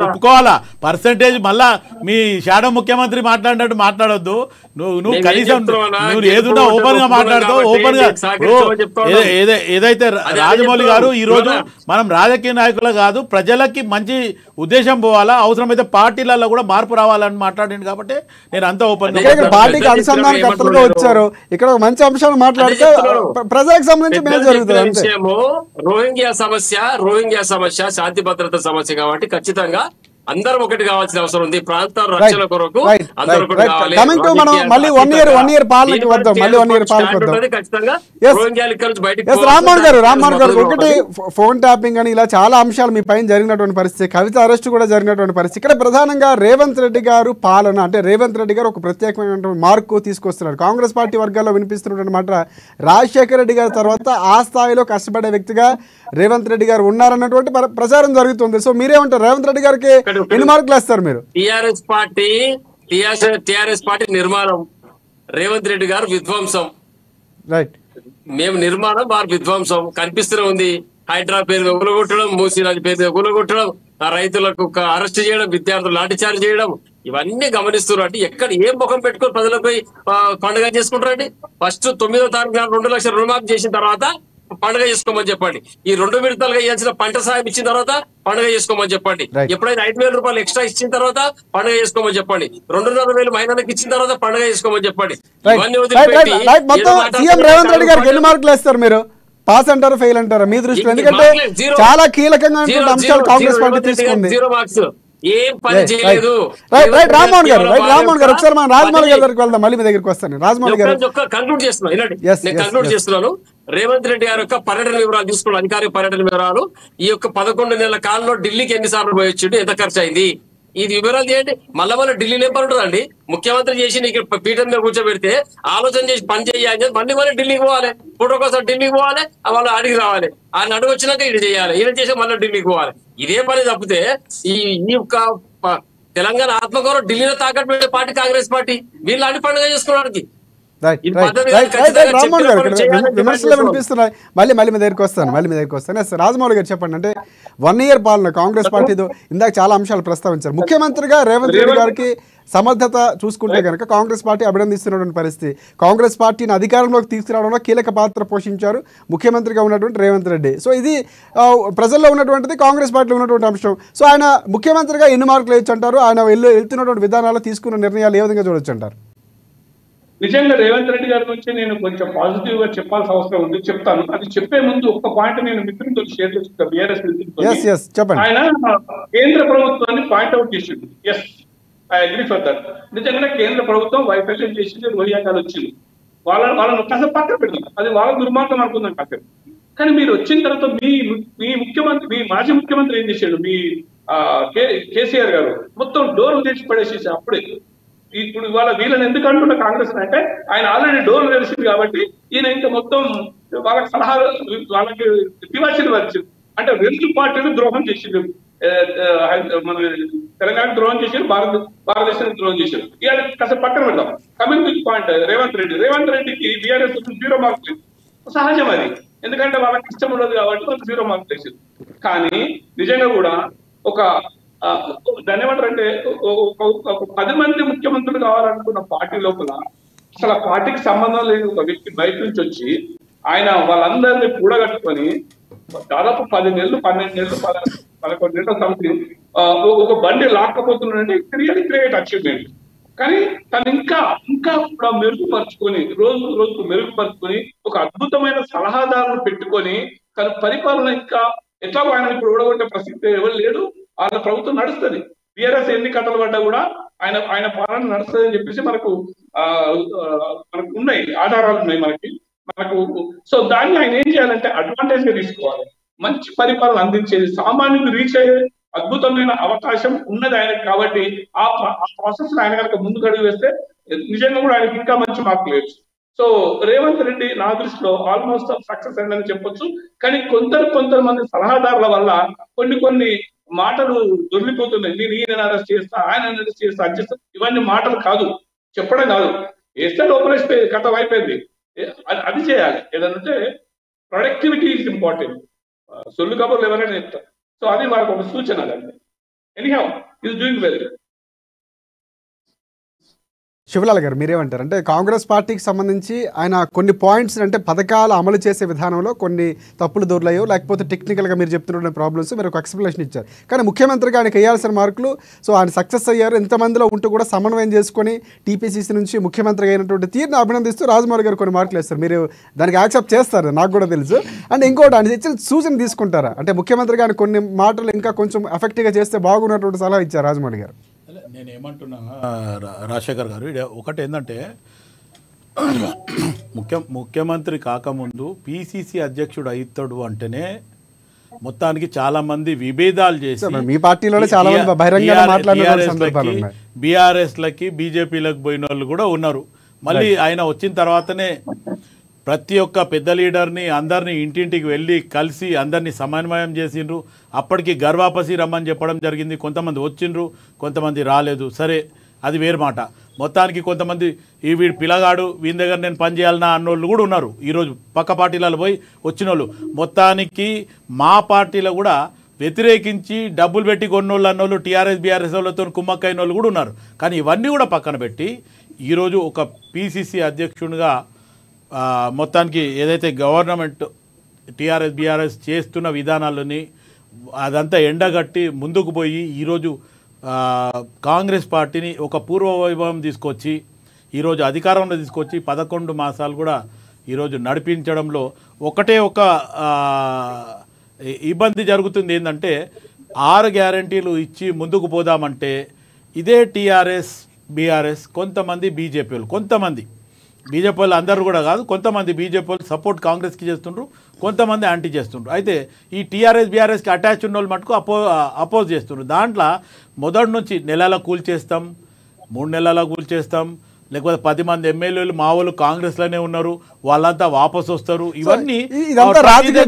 ఒప్పుకోవాలా. పర్సంటేజ్ మళ్ళా మీ షాడో ముఖ్యమంత్రి మాట్లాడినట్టు మాట్లాడొద్దు. నువ్వు కనీసం నువ్వు ఏదున్నా ఓపెన్ గా మాట్లాడుతావు. ఓపెన్ గా ఏదైతే రాజమౌళి గారు ఈ రోజు మనం రాజకీయ నాయకులు కాదు, ప్రజలకి మంచి ఉద్దేశం పోవాలా, అవసరమైతే పార్టీలలో కూడా మార్పు రావాలని మాట్లాడింది కాబట్టి నేను అంతా ఓపెన్ పార్టీకి అనుసంధానకర్తలుగా వచ్చారు. ఇక్కడ మంచి అంశాలు మాట్లాడితే ప్రజలకు సంబంధించి మేలు జరుగుతుంది. రోహింగ్యా సమస్య శాంతి భద్రత సమస్య కాబట్టి ఖచ్చితంగా అందరం ఒకటి కావాల్సిన అవసరం ఉంది. ప్రాంత రక్షణ కొరకు అందరూ ఒకటి కావాలి. రామ్మోహన్ గారు ఒకటి ఫోన్ ట్యాపింగ్ అని ఇలా చాలా అంశాలు మీ పైన జరిగినటువంటి పరిస్థితి, కవిత అరెస్ట్ కూడా జరిగినటువంటి పరిస్థితి. ఇక్కడ ప్రధానంగా రేవంత్ రెడ్డి గారు పాలన అంటే రేవంత్ రెడ్డి గారు ఒక ప్రత్యేకమైనటువంటి మార్కు తీసుకొస్తున్నారు. కాంగ్రెస్ పార్టీ వర్గాల్లో వినిపిస్తున్నటువంటి మాట రాజశేఖర రెడ్డి గారి తర్వాత ఆ స్థాయిలో కష్టపడే వ్యక్తిగా రేవంత్ రెడ్డి గారు ఉన్నారన్నటువంటి ప్రచారం జరుగుతుంది. సో మీరేమంటారు? రేవంత్ రెడ్డి గారికి ఎన్ని మార్కులు వేస్తారు మీరు? టిఆర్ఎస్ పార్టీ నిర్మాణం, రేవంత్ రెడ్డి గారు విధ్వంసం. రైట్, మేము నిర్మాణం, వారు విధ్వంసం కనిపిస్తూనే ఉంది. హైడ్రా పేరు కూలగొట్టడం, మూసీరాజు పేరు కూలగొట్టడం, రైతులకు అరెస్ట్ చేయడం, విద్యార్థులు లాఠీచార్జ్ చేయడం, ఇవన్నీ గమనిస్తున్నారు. అంటే ఎక్కడ ఏం ముఖం పెట్టుకుని ప్రజలపై పండుగ చేసుకుంటారండి? ఫస్ట్ 9వ తారీఖు 2 లక్షల రుణమాఫీ చేసిన తర్వాత పండుగ చేసుకోమని చెప్పండి. ఈ 2 విడతలుగా ఇవ్వాల్సిన పంట సాయం ఇచ్చిన తర్వాత పండుగ చేసుకోమని చెప్పండి. ఎప్పుడైతే 5,000 రూపాయలు ఎక్స్ట్రా ఇచ్చిన తర్వాత పండుగ చేసుకోమని చెప్పండి. 2,500 మహిళలకు ఇచ్చిన తర్వాత పండుగ చేసుకోమని చెప్పండి. ఇవన్నీ రేవంత్ రెడ్డి గారికి ఎన్ని మార్కులు వేస్తారు మీరు? పాస్ అంటారు, ఫెయిల్ అంటారు మీ దృష్టిలో? ఎందుకంటే చాలా కీలకంగా అంశాలు కాంగ్రెస్ పార్టీ తీసుకుంది. 0 మార్క్స్. ఏం పని చేయలేదు. రామ్మోహన్ గారు ఒకసారి మనం రాజమౌళి గారి దగ్గరికి వెళ్దాం, మళ్ళీ మీ దగ్గరికి వస్తాను. రాజమౌళి గారు కంక్లూడ్ చేస్తున్నాను. రేవంత్ రెడ్డి గారి యొక్క పర్యటన వివరాలు తీసుకున్న అధికారిక పర్యటన వివరాలు, ఈ యొక్క 11 నెలల కాలంలో ఢిల్లీకి ఎన్నిసార్లు పోయొచ్చిండు, ఎంత ఖర్చు అయింది, ఇది వివరాలు చేయండి. మళ్ళీ ఢిల్లీలో ఏం పని ఉంటుందండి? ముఖ్యమంత్రి చేసి నీకు పీఠం మీద కూర్చోబెడితే ఆలోచన చేసి పని చేయాలి, మళ్ళీ ఢిల్లీకి పోవాలి, ఫోటో కోసం ఢిల్లీకి పోవాలి, వాళ్ళు అడిగి రావాలి, ఆయన అడుగు వచ్చినాక ఇది చేయాలి, ఈయన చేసి మళ్ళీ ఢిల్లీకి పోవాలి. ఇదే పని తప్పితే ఈ యొక్క తెలంగాణ ఆత్మగౌరవం ఢిల్లీలో తాకట్టు పెట్టే పార్టీ కాంగ్రెస్ పార్టీ. వీళ్ళు అన్ని పండుగ చేసుకోవడానికి విమర్శలు వినిపిస్తున్నాయి. మళ్ళీ మీ దగ్గరికి వస్తాను. రాజమౌళి గారు చెప్పండి, అంటే 1 year పాలన కాంగ్రెస్ పార్టీతో ఇందాక చాలా అంశాలు ప్రస్తావించారు. ముఖ్యమంత్రిగా రేవంత్ రెడ్డి గారికి సమర్థత చూసుకుంటే కనుక కాంగ్రెస్ పార్టీ అభినందిస్తున్నటువంటి పరిస్థితి. కాంగ్రెస్ పార్టీని అధికారంలోకి తీసుకురావడంలో కీలక పాత్ర పోషించారు ముఖ్యమంత్రిగా ఉన్నటువంటి రేవంత్ రెడ్డి. సో ఇది ప్రజల్లో ఉన్నటువంటిది, కాంగ్రెస్ పార్టీలో ఉన్నటువంటి అంశం. సో ఆయన ముఖ్యమంత్రిగా ఎన్ని మార్కులు వేయచ్చు అంటారు? ఆయన వెళ్తున్నటువంటి విధానాలు, తీసుకున్న నిర్ణయాలు ఏ విధంగా చూడొచ్చు అంటారు? నిజంగా రేవంత్ రెడ్డి గారి గురించి నేను కొంచెం పాజిటివ్ గా చెప్పాల్సిన అవసరం ఉంది, చెప్తాను. అది చెప్పే ముందు ఒక్క పాయింట్ నేను మిత్రులతో షేర్ చేసుకుంటాను. బీఆర్ఎస్ ఆయన కేంద్ర ప్రభుత్వాన్ని పాయింట్అవుట్ చేసింది. Yes, I agree for that. నిజంగానే కేంద్ర ప్రభుత్వం వైఫల్యం చేసింది, రోహింగ్యాలు వచ్చింది, వాళ్ళని కాసేపు పక్కన పెడతాం, అది వాళ్ళ దుర్మార్గం అనుకుందాం కాసేపు. కానీ మీరు వచ్చిన తర్వాత మీ ముఖ్యమంత్రి, మీ మాజీ ముఖ్యమంత్రి ఏం చేశాడు? మీ కేసీఆర్ గారు మొత్తం డోర్లు తెచ్చి పడేసేసి అప్పుడే. ఇప్పుడు ఇవాళ వీళ్ళని ఎందుకు అంటున్న కాంగ్రెస్ అంటే ఆయన ఆల్రెడీ డోర్లు తెలిసింది కాబట్టి ఈయన ఇంకా మొత్తం వాళ్ళకి సలహాలు, వాళ్ళకి తివాచీలు వచ్చింది. అంటే 2 పార్టీలు ద్రోహం చేసిండు. మన తెలంగాణ ద్రోహం చేశారు, భారతదేశానికి ద్రోహం చేశారు. ఇవాళ కాసేపు పక్కన పెడదాం. కమింగ్ టు పాయింట్, రేవంత్ రెడ్డికి బీఆర్ఎస్ 0 మార్కులు సహజం అది. ఎందుకంటే వాళ్ళకి ఇష్టం ఉండదు కాబట్టి వాళ్ళకి 0 మార్కులు వేసారు. కానీ నిజంగా కూడా ఒక దాన్ని ఏమంటారంటే ఒక 10 మంది ముఖ్యమంత్రులు కావాలనుకున్న పార్టీ లోపల అసలు ఆ పార్టీకి సంబంధం లేని ఒక వ్యక్తి బయట నుంచి వచ్చి ఆయన వాళ్ళందరినీ కూడగట్టుకొని దాదాపు 10 నెలలు, 12 నెలలు, 11 నెలల సంథింగ్ ఒక బండి లాక్కపోతున్నాడంటే రియల్లీ గ్రేట్ అచీవ్మెంట్. కానీ తను ఇంకా కూడా మెరుగుపరుచుకొని, రోజుకు మెరుగుపరుచుకొని ఒక అద్భుతమైన సలహాదారును పెట్టుకొని తన పరిపాలన ఇంకా ఎట్లా ఆయన ఇప్పుడు ఓడగొట్టే ప్రసక్తి ఎవరు లేడు. వాళ్ళ ప్రభుత్వం నడుస్తుంది. బీఆర్ఎస్ ఎన్ని కథలు పడ్డా కూడా ఆయన పాలన నడుస్తుంది అని చెప్పేసి మనకు ఉన్నాయి, ఆధారాలు ఉన్నాయి మనకు. సో దాన్ని ఆయన ఏం చేయాలంటే అడ్వాంటేజ్ గా తీసుకోవాలి, మంచి పరిపాలన అందించేది, సామాన్యులు రీచ్ అయ్యే అద్భుతమైన అవకాశం ఉన్నది ఆయనకు. కాబట్టి ఆ ప్రాసెస్ ఆయన కనుక ముందుకు అడుగు వేస్తే నిజంగా కూడా ఆయనకి ఇంకా మంచి మార్కులు వేయచ్చు. సో రేవంత్ రెడ్డి నా దృష్టిలో ఆల్మోస్ట్ సక్సెస్ అయిందని చెప్పొచ్చు. కానీ కొంతమంది సలహాదారుల వల్ల కొన్ని మాటలు దొరికిపోతున్నాయి. నేను ఈయన అరెస్ట్ చేస్తా, ఆయన అరెస్ట్ చేస్తా, ఇవన్నీ మాటలు కాదు, చెప్పడం కాదు. వేస్తే లోపల కథ అయిపోయింది. అది చేయాలి. ఏదంటే ప్రొడక్టివిటీ ఈజ్ ఇంపార్టెంట్. సొల్లు కబుర్లు ఎవరైనా చెప్తారు. సో అది మనకు ఒక సూచన. అదండి anyhow is doing well. Shivlal గారు మీరేమంటారు? అంటే కాంగ్రెస్ పార్టీకి సంబంధించి ఆయన కొన్ని పాయింట్స్ అంటే పథకాలు అమలు చేసే విధానంలో కొన్ని తప్పులు దొర్లాయో లేకపోతే టెక్నికల్గా మీరు చెప్తున్న ప్రాబ్లమ్స్ మీరు ఒక ఎక్స్ప్లెనేషన్ ఇచ్చారు. కానీ ముఖ్యమంత్రిగా ఆయనకి వేయాల్సిన మార్కులు, సో ఆయన సక్సెస్ అయ్యారు. ఎంతమందిలో ఉంటూ కూడా సమన్వయం చేసుకొని టీపీసీసీ నుంచి ముఖ్యమంత్రి అయినటువంటి తీరుని అభినందిస్తూ రాజమౌళి గారు కొన్ని మార్కులు వేస్తారు. మీరు దానికి యాక్సెప్ట్ చేస్తారు, నాకు కూడా తెలుసు. అండ్ ఇంకోటి ఆయన ఇచ్చిన సూచన తీసుకుంటారా? అంటే ముఖ్యమంత్రిగా ఆయన కొన్ని మాటలు ఇంకా కొంచెం ఎఫెక్టివ్గా చేస్తే బాగున్నటువంటి సలహా ఇచ్చారు రాజమౌళి గారు. నేను ఏమంటున్నా రాజశేఖర్ గారు, ఒకటి ఏంటంటే ముఖ్యమంత్రి కాకముందు పిసిసి అధ్యక్షుడు అవుతాడు అంటేనే మొత్తానికి చాలా మంది విభేదాలు చేసి మీ పార్టీలో చాలా మంది బహిరంగంగా మాట్లాడిన సందర్భాలు ఉన్నాయి. బీఆర్ఎస్లకి బీజేపీలకు పోయిన వాళ్ళు కూడా ఉన్నారు. మళ్ళీ ఆయన వచ్చిన తర్వాతనే ప్రతి ఒక్క పెద్ద లీడర్ని అందరినీ ఇంటింటికి వెళ్ళి కలిసి అందరినీ సమన్వయం చేసిండ్రు. అప్పటికి గర్వాపసి రమ్మని చెప్పడం జరిగింది. కొంతమంది వచ్చిండ్రు, కొంతమంది రాలేదు. సరే, అది వేరు మాట. మొత్తానికి కొంతమంది ఈ వీడు పిల్లగాడు, వీని దగ్గర నేను పని చేయాలన్నా అన్నోళ్ళు కూడా ఉన్నారు. ఈరోజు పక్క పార్టీలలో పోయి వచ్చిన వాళ్ళు మొత్తానికి మా పార్టీలో కూడా వ్యతిరేకించి డబ్బులు పెట్టి కొన్నోళ్ళు అన్నోళ్ళు టీఆర్ఎస్ బీఆర్ఎస్ వాళ్ళతో కుమ్మక్కైన వాళ్ళు కూడా ఉన్నారు. కానీ ఇవన్నీ కూడా పక్కన పెట్టి ఈరోజు ఒక పిసిసి అధ్యక్షునిగా మొత్తానికి ఏదైతే గవర్నమెంట్ టీఆర్ఎస్ బీఆర్ఎస్ చేస్తున్న విధానాలని అదంతా ఎండగట్టి ముందుకు పోయి ఈరోజు కాంగ్రెస్ పార్టీని ఒక పూర్వ వైభవం తీసుకొచ్చి ఈరోజు అధికారంలో తీసుకొచ్చి 11 మాసాలు కూడా ఈరోజు నడిపించడంలో ఒకటే ఒక ఇబ్బంది జరుగుతుంది. ఏంటంటే 6 గ్యారంటీలు ఇచ్చి ముందుకు పోదామంటే ఇదే టీఆర్ఎస్ బీఆర్ఎస్ కొంతమంది బీజేపీ వాళ్ళు, కొంతమంది బీజేపీ వాళ్ళు అందరూ కూడా కాదు, కొంతమంది బీజేపీ వాళ్ళు సపోర్ట్ కాంగ్రెస్కి చేస్తుండ్రు, కొంతమంది యాంటీ చేస్తుండ్రు. అయితే ఈ టీఆర్ఎస్ బీఆర్ఎస్కి అటాచ్ ఉన్న వాళ్ళు మటుకు అపోజ్ చేస్తుండ్రు. దాంట్లో మొదటి నుంచి నెలల కూల్చేస్తాం, 3 నెలల కూల్చేస్తాం, లేకపోతే 10 మంది ఎమ్మెల్యేలు మా వాళ్ళు కాంగ్రెస్లోనే ఉన్నారు, వాళ్ళంతా వాపసు వస్తారు. ఇవన్నీ రాజకీయ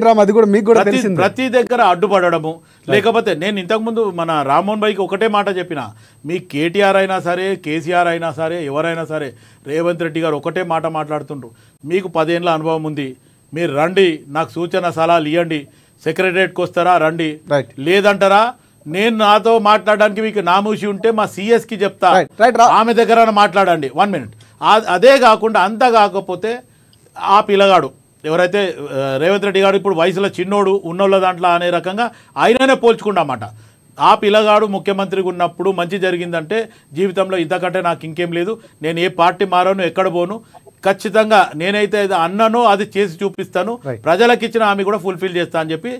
డ్రామా, అది కూడా మీకు కూడా తెలిసింది. ప్రతి దగ్గర అడ్డుపడము. లేకపోతే నేను ఇంతకుముందు మన రామ్మోహన్ భాయ్కి ఒకటే మాట చెప్పిన, మీ కేటీఆర్ అయినా సరే, కేసీఆర్ అయినా సరే, ఎవరైనా సరే, రేవంత్ రెడ్డి గారు ఒకటే మాట మాట్లాడుతుండ్రు, మీకు 10 ఏళ్ళ అనుభవం ఉంది, మీరు రండి, నాకు సూచన సలహాలు ఇవ్వండి, సెక్రటరియట్కి వస్తారా రండి, లేదంటారా నేను నాతో మాట్లాడడానికి మీకు నామూషి ఉంటే మా సిఎస్కి చెప్తా, ఆమె దగ్గర మాట్లాడండి. 1 మినిట్. అదే కాకుండా అంతా కాకపోతే ఆ పిల్లగాడు ఎవరైతే రేవంత్ రెడ్డి గారు ఇప్పుడు వయసులో చిన్నోడు ఉన్నోళ్ళ దాంట్లో అనే రకంగా ఆయననే పోల్చుకున్నమాట. ఆ పిల్లగాడు ముఖ్యమంత్రిగా ఉన్నప్పుడు మంచి జరిగిందంటే జీవితంలో ఇంతకంటే నాకు ఇంకేం లేదు, నేను ఏ పార్టీ మారాను, ఎక్కడ పోను, ఖచ్చితంగా నేనైతే అన్నానో అది చేసి చూపిస్తాను, ప్రజలకు ఇచ్చిన హామీ కూడా ఫుల్ఫిల్ చేస్తా అని చెప్పి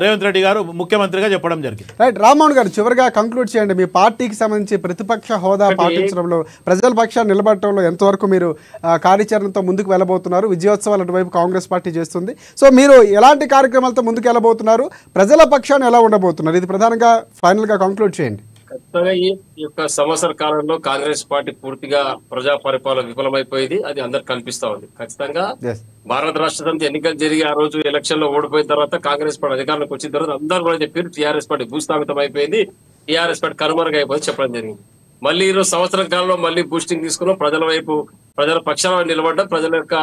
రేవంత్ రెడ్డి గారు ముఖ్యమంత్రిగా చెప్పడం జరిగింది. రైట్. రామ్మోహన్ గారు, చివరిగా కంక్లూడ్ చేయండి. మీ పార్టీకి సంబంధించి ప్రతిపక్ష హోదా పాటించడంలో, ప్రజల పక్షాన్ని నిలబడటంలో ఎంతవరకు మీరు కార్యాచరణతో ముందుకు వెళ్ళబోతున్నారు? విజయోత్సవాలు అటువైపు కాంగ్రెస్ పార్టీ చేస్తుంది. సో మీరు ఎలాంటి కార్యక్రమాలతో ముందుకు వెళ్ళబోతున్నారు? ప్రజల పక్షాన్ని ఎలా ఉండబోతున్నారు? ఇది ప్రధానంగా ఫైనల్ గా కంక్లూడ్ చేయండి. ఖచ్చితంగా ఈ యొక్క సంవత్సర కాలంలో కాంగ్రెస్ పార్టీ పూర్తిగా ప్రజా పరిపాలన విఫలమైపోయింది, అది అందరికి కనిపిస్తా ఉంది. ఖచ్చితంగా భారత రాష్ట్ర సమితి ఎన్నికలు జరిగి ఆ రోజు ఎలక్షన్ లో ఓడిపోయిన తర్వాత కాంగ్రెస్ పార్టీ అధికారంలోకి వచ్చిన తర్వాత అందరూ కూడా చెప్పారు టీఆర్ఎస్ పార్టీ భూస్థాపితం అయిపోయింది, టీఆర్ఎస్ పార్టీ కనుమరుగైపోయింది చెప్పడం జరిగింది. మళ్ళీ ఈరోజు సంవత్సరం కాలంలో మళ్ళీ బూస్టింగ్ తీసుకున్నాం, ప్రజల వైపు ప్రజల పక్షాన నిలబడ్డం, ప్రజల యొక్క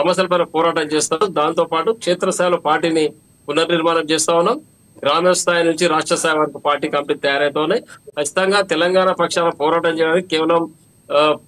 సమస్యలపైన పోరాటం చేస్తాం. దాంతో పాటు క్షేత్రస్థాయిలో పార్టీని పునర్నిర్మాణం చేస్తా ఉన్నాం. గ్రామ స్థాయి నుంచి రాష్ట్ర స్థాయి వరకు పార్టీ కమిటీ తయారైతోనే ఖచ్చితంగా తెలంగాణ పక్షాన పోరాటం చేయడానికి కేవలం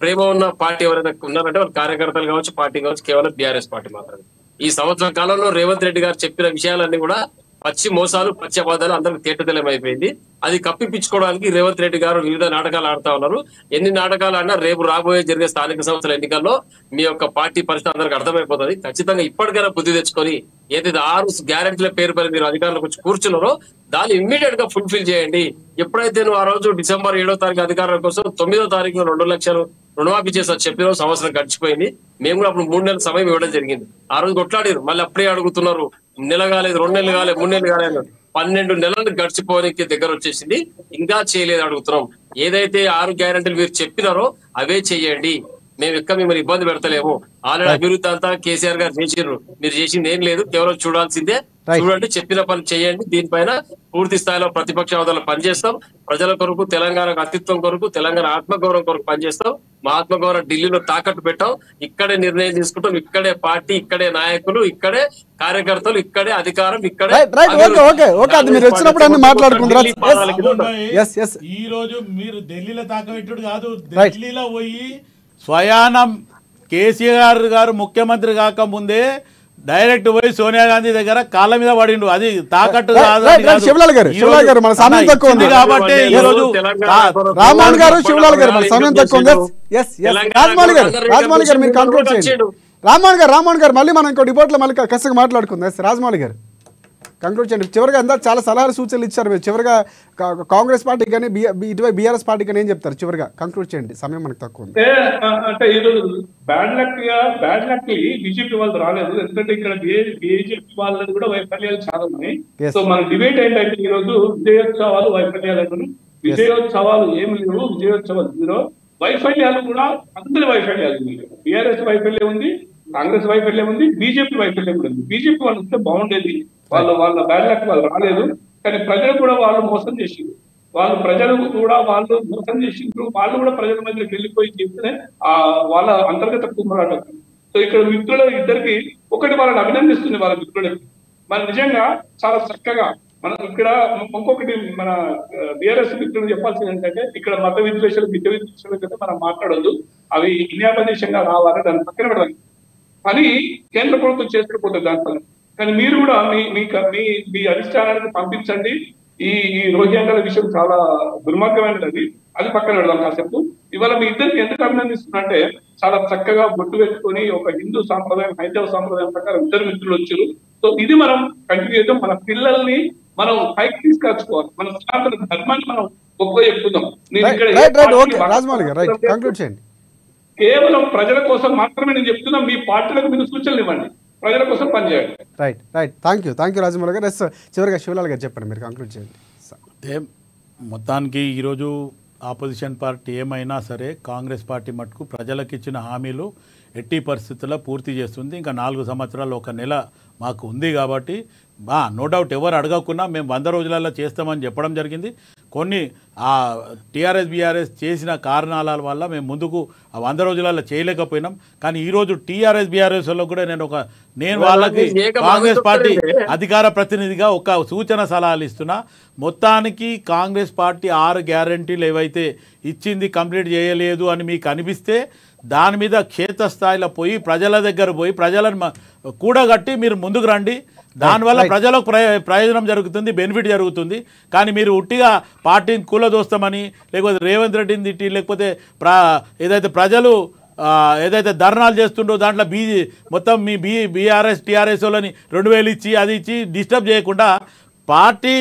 ప్రేమ ఉన్న పార్టీ ఎవరైనా ఉన్నారంటే వాళ్ళ కార్యకర్తలు కావచ్చు, పార్టీ కావచ్చు, కేవలం బీఆర్ఎస్ పార్టీ మాత్రమే. ఈ సంవత్సర కాలంలో రేవంత్ రెడ్డి గారు చెప్పిన విషయాలన్నీ కూడా పచ్చి మోసాలు, పచ్చి అబద్ధాలు అందరికి తేటతెల్లమైపోయింది. అది కప్పిపించుకోవడానికి రేవంత్ రెడ్డి గారు వివిధ నాటకాలు ఆడుతా ఉన్నారు. ఎన్ని నాటకాలు ఆడినా రేపు రాబోయే జరిగే స్థానిక సంస్థల ఎన్నికల్లో మీ యొక్క పార్టీ పరిస్థితి అందరికి అర్థమైపోతుంది. ఖచ్చితంగా ఇప్పటికైనా బుద్ధి తెచ్చుకొని ఏదైతే 6 గ్యారెంటీల పేరు పైన మీరు అధికారంలోకి వచ్చి కూర్చున్నారో దాన్ని ఇమ్మీడియట్ గా ఫుల్ఫిల్ చేయండి. ఎప్పుడైతే నువ్వు ఆ రోజు డిసెంబర్ 7వ తారీఖు అధికారం కోసం 9వ తారీఖున 2 లక్షలు రుణమాఫీ చేసా చెప్పిన సంవత్సరం గడిచిపోయింది. మేము కూడా అప్పుడు 3 నెలల సమయం ఇవ్వడం జరిగింది. ఆ రోజు కొట్లాడారు, మళ్ళీ అప్పుడే అడుగుతున్నారు, నెల కాలేదు, 2 నెలలు కాలేదు, 3 నెలలు కాలేదు, 12 నెలలు గడిచిపోవడానికి దగ్గర వచ్చేసింది, ఇంకా చేయలేదు అడుగుతున్నాం. ఏదైతే 6 గ్యారెంటీలు మీరు చెప్పినారో అవే చెయ్యండి, మేము ఇంకా మిమ్మల్ని ఇబ్బంది పెడతలేము. ఆల్రెడీ అభివృద్ధి అంతా కేసీఆర్ గారు చేసిర్రు, మీరు చేసింది ఏం లేదు, కేవలం చూడాల్సిందే. చూడండి, చెప్పిన పని చేయండి. దీనిపైన పూర్తి స్థాయిలో ప్రతిపక్ష హోదాలో పనిచేస్తాం. ప్రజల కొరకు, తెలంగాణకు అస్తిత్వం కొరకు, తెలంగాణ ఆత్మగౌరవం కొరకు పనిచేస్తాం. మా ఆత్మగౌరవం ఢిల్లీలో తాకట్టు పెట్టాం. ఇక్కడే నిర్ణయం తీసుకుంటాం. ఇక్కడే పార్టీ, ఇక్కడే నాయకులు, ఇక్కడే కార్యకర్తలు, ఇక్కడే అధికారం, ఇక్కడే ఈ రోజు మీరు ఢిల్లీలో తాకబెట్టుడు కాదు, ఢిల్లీలో పోయి స్వయానం కేసీఆర్ గారు ముఖ్యమంత్రి కాక ముందే డైరెక్ట్ పోయి సోనియా గాంధీ దగ్గర కాళ్ళ మీద పడిండు. అది తాకట్టు కాబట్టి ఈ రోజు రామ్మోహన్ గారు, శివలాల్ గారు మన సమయం తక్కువ ఉంది. రాజమౌళి గారు మీరు కంక్లూడ్ చేయండి. రామ్మోహన్ గారు మళ్ళీ మనం ఇంకో డిబేట్లో మళ్ళీ కసిగా మాట్లాడుకుందాం. రాజమౌళి గారు కంక్లూడ్ చేయండి. చివరిగా అందరూ చాలా సలహాలు సూచనలు ఇచ్చారు. మీరు చివరిగా కాంగ్రెస్ పార్టీ కానీ ఇటువైపు బీఆర్ఎస్ పార్టీ కానీ ఏం చెప్తారు? చివరిగా కంక్లూడ్ చేయండి, సమయం మనకు తక్కువ ఉంది. అంటే ఈరోజు బ్యాడ్ లక్ బీజేపీ వాళ్ళు రాలేదు. ఎందుకంటే ఇక్కడ బీజేపీ వాళ్ళది కూడా వైఫల్యాలు చాలా ఉన్నాయి. సో మన డిబేట్ ఏంటంటే ఈ రోజు విజయోత్సవాలు వైఫల్యాలు, విజయోత్సవాలు ఏమి లేవు, విజయోత్సవాలు జీరో. వైఫల్యాలు కూడా అందరి వైఫల్యాలు ఉన్నాయి. బీఆర్ఎస్ వైఫల్యం ఉంది, కాంగ్రెస్ వైఫల్యం ఉంది, బీజేపీ వైఫల్యం కూడా ఉంది. బీజేపీ వాళ్ళు వస్తే బాగుండేది. వాళ్ళ బ్యాడ్ లక్ వాళ్ళు రాలేదు. కానీ ప్రజలు కూడా వాళ్ళు మోసం చేసిండ్రు. ప్రజలు కూడా వాళ్ళు మోసం చేసిండ్రు. వాళ్ళు కూడా ప్రజల మధ్యకి వెళ్ళిపోయి చెప్తే వాళ్ళ అంతర్గత కుమ్మరాటం. సో ఇక్కడ మిత్రుల ఇద్దరికి ఒకటి వాళ్ళని అభినందిస్తుంది వాళ్ళ మిత్రులకి. మన నిజంగా చాలా చక్కగా మనం ఇక్కడ ఇంకొకటి మన బీఆర్ఎస్ మిత్రులు చెప్పాల్సింది ఏంటంటే ఇక్కడ మత విద్వేషాలు, విద్య విద్వేషాల కదా మనం మాట్లాడొద్దు. అవి ఇండియాపదేశంగా రావాలి, దాన్ని పక్కన పెడదాం. పని కేంద్ర ప్రభుత్వం చేసుకుపోతుంది దానిపైన. కానీ మీరు కూడా మీ అధిష్టానానికి పంపించండి. ఈ రోహింగ్యాల విషయం చాలా దుర్మార్గమైనది, అది పక్కన పెడదాం కాసేపు. ఇవాళ మీ ఇద్దరికి ఎందుకు అభినందిస్తున్నంటే చాలా చక్కగా బొట్టు పెట్టుకొని ఒక హిందూ సాంప్రదాయం, హైందవ సాంప్రదాయం ప్రకారం ఇద్దరు మిత్రులు వచ్చారు. సో ఇది మనం కంటిన్యూ చేద్దాం. మన పిల్లల్ని మనం పైకి తీసుకొచ్చుకోవాలి. మన సనాతన ధర్మాన్ని మనం గొప్పగా చెప్పుకుందాం. కేవలం ప్రజల కోసం మాత్రమే నేను చెప్తున్నా. మీ పార్టీలకు మీరు సూచనలు ఇవ్వండి, ప్రజల కోసం పనిచేయండి. రైట్ థ్యాంక్ యూ రాజమౌళి గారు. చివరిగా శివలాల్ గారు చెప్పండి, మీరు కంక్లూడ్ చేయండి. మొత్తానికి ఈరోజు ఆపోజిషన్ పార్టీ ఏమైనా సరే కాంగ్రెస్ పార్టీ మటుకు ప్రజలకు ఇచ్చిన హామీలు ఎట్టి పరిస్థితుల్లో పూర్తి చేస్తుంది. ఇంకా 4 సంవత్సరాలు 1 నెల మాకు ఉంది కాబట్టి నో డౌట్ ఎవరు అడగకున్నా మేము 100 రోజులలో చేస్తామని చెప్పడం జరిగింది. కొన్ని టీఆర్ఎస్ బీఆర్ఎస్ చేసిన కారణాల వల్ల మేము ముందుకు 100 రోజులలో చేయలేకపోయినాం. కానీ ఈరోజు టీఆర్ఎస్ బీఆర్ఎస్ లో కూడా నేను వాళ్ళకి కాంగ్రెస్ పార్టీ అధికార ప్రతినిధిగా ఒక సూచన సలహాలు ఇస్తున్నా. మొత్తానికి కాంగ్రెస్ పార్టీ 6 గ్యారంటీలు ఏవైతే ఇచ్చింది కంప్లీట్ చేయలేదు అని మీకు అనిపిస్తే దాని మీద క్షేత్రస్థాయిలో పోయి ప్రజల దగ్గర పోయి ప్రజలను కూడగట్టి మీరు ముందుకు రండి. దానివల్ల ప్రజలకు ప్రయోజనం జరుగుతుంది, బెనిఫిట్ జరుగుతుంది. కానీ మీరు ఉట్టిగా పార్టీని కూలదోస్తామని, లేకపోతే రేవంత్ రెడ్డిని తిట్టి, లేకపోతే ఏదైతే ప్రజలు ఏదైతే ధర్నాలు చేస్తుండో దాంట్లో మొత్తం మీ బీఆర్ఎస్ టీఆర్ఎస్ వాళ్ళని 2000 ఇచ్చి అది ఇచ్చి డిస్టర్బ్ చేయకుండా పార్టీ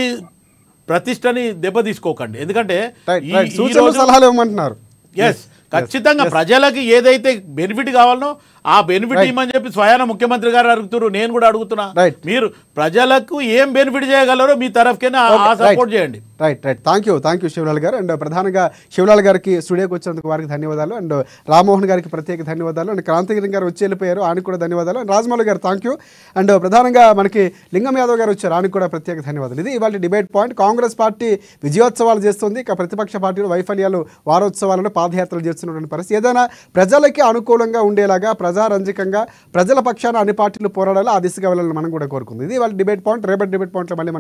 ప్రతిష్టని దెబ్బతీసుకోకండి. ఎందుకంటే ఖచ్చితంగా ప్రజలకి ఏదైతే బెనిఫిట్ కావాలనో ఆ బెనిఫిట్ ఇవ్వమని చెప్పి స్వయాన ముఖ్యమంత్రి గారు అడుగుతున్నారు. నేను కూడా అడుగుతున్నా, మీరు ప్రజలకు ఏం బెనిఫిట్ చేయగలరో మీ తరఫుకైనా సపోర్ట్ చేయండి. రైట్ థ్యాంక్ యూ శివలాల్ గారు. అండ్ ప్రధానంగా శివలాల్ గారికి స్టూడియోకి వచ్చినందుకు వారికి ధన్యవాదాలు. అండ్ రామ్మోహన్ గారికి ప్రత్యేక ధన్యవాదాలు. అండ్ క్రాంతిగిరి గారు వచ్చి వెళ్ళిపోయారు, ఆయనకు కూడా ధన్యవాదాలు. అండ్ రాజమౌళి గారు థ్యాంక్ యూ. అండ్ ప్రధానంగా మనకి లింగం యాదవ్ గారు వచ్చారు, ఆయనకు కూడా ప్రత్యేక ధన్యవాదాలు. ఇది ఇవాళ డిబేట్ పాయింట్. కాంగ్రెస్ పార్టీ విజయోత్సవాలు చేస్తుంది, ఇక ప్రతిపక్ష పార్టీలు వైఫల్యాలు వారోత్సవాలను పాదయాత్రలు చేస్తున్నటువంటి పరిస్థితి. ఏదైనా ప్రజలకి అనుకూలంగా ఉండేలాగా ప్రజారంజకంగా ప్రజల పక్షాన అన్ని పార్టీలు పోరాడాలి, ఆ దిశగా వెళ్ళాలని మనం కూడా కోరుకుంది. ఇది వాళ్ళ డిబేట్ పాయింట్. రేపటి డిబేట్ పాయింట్లో మళ్ళీ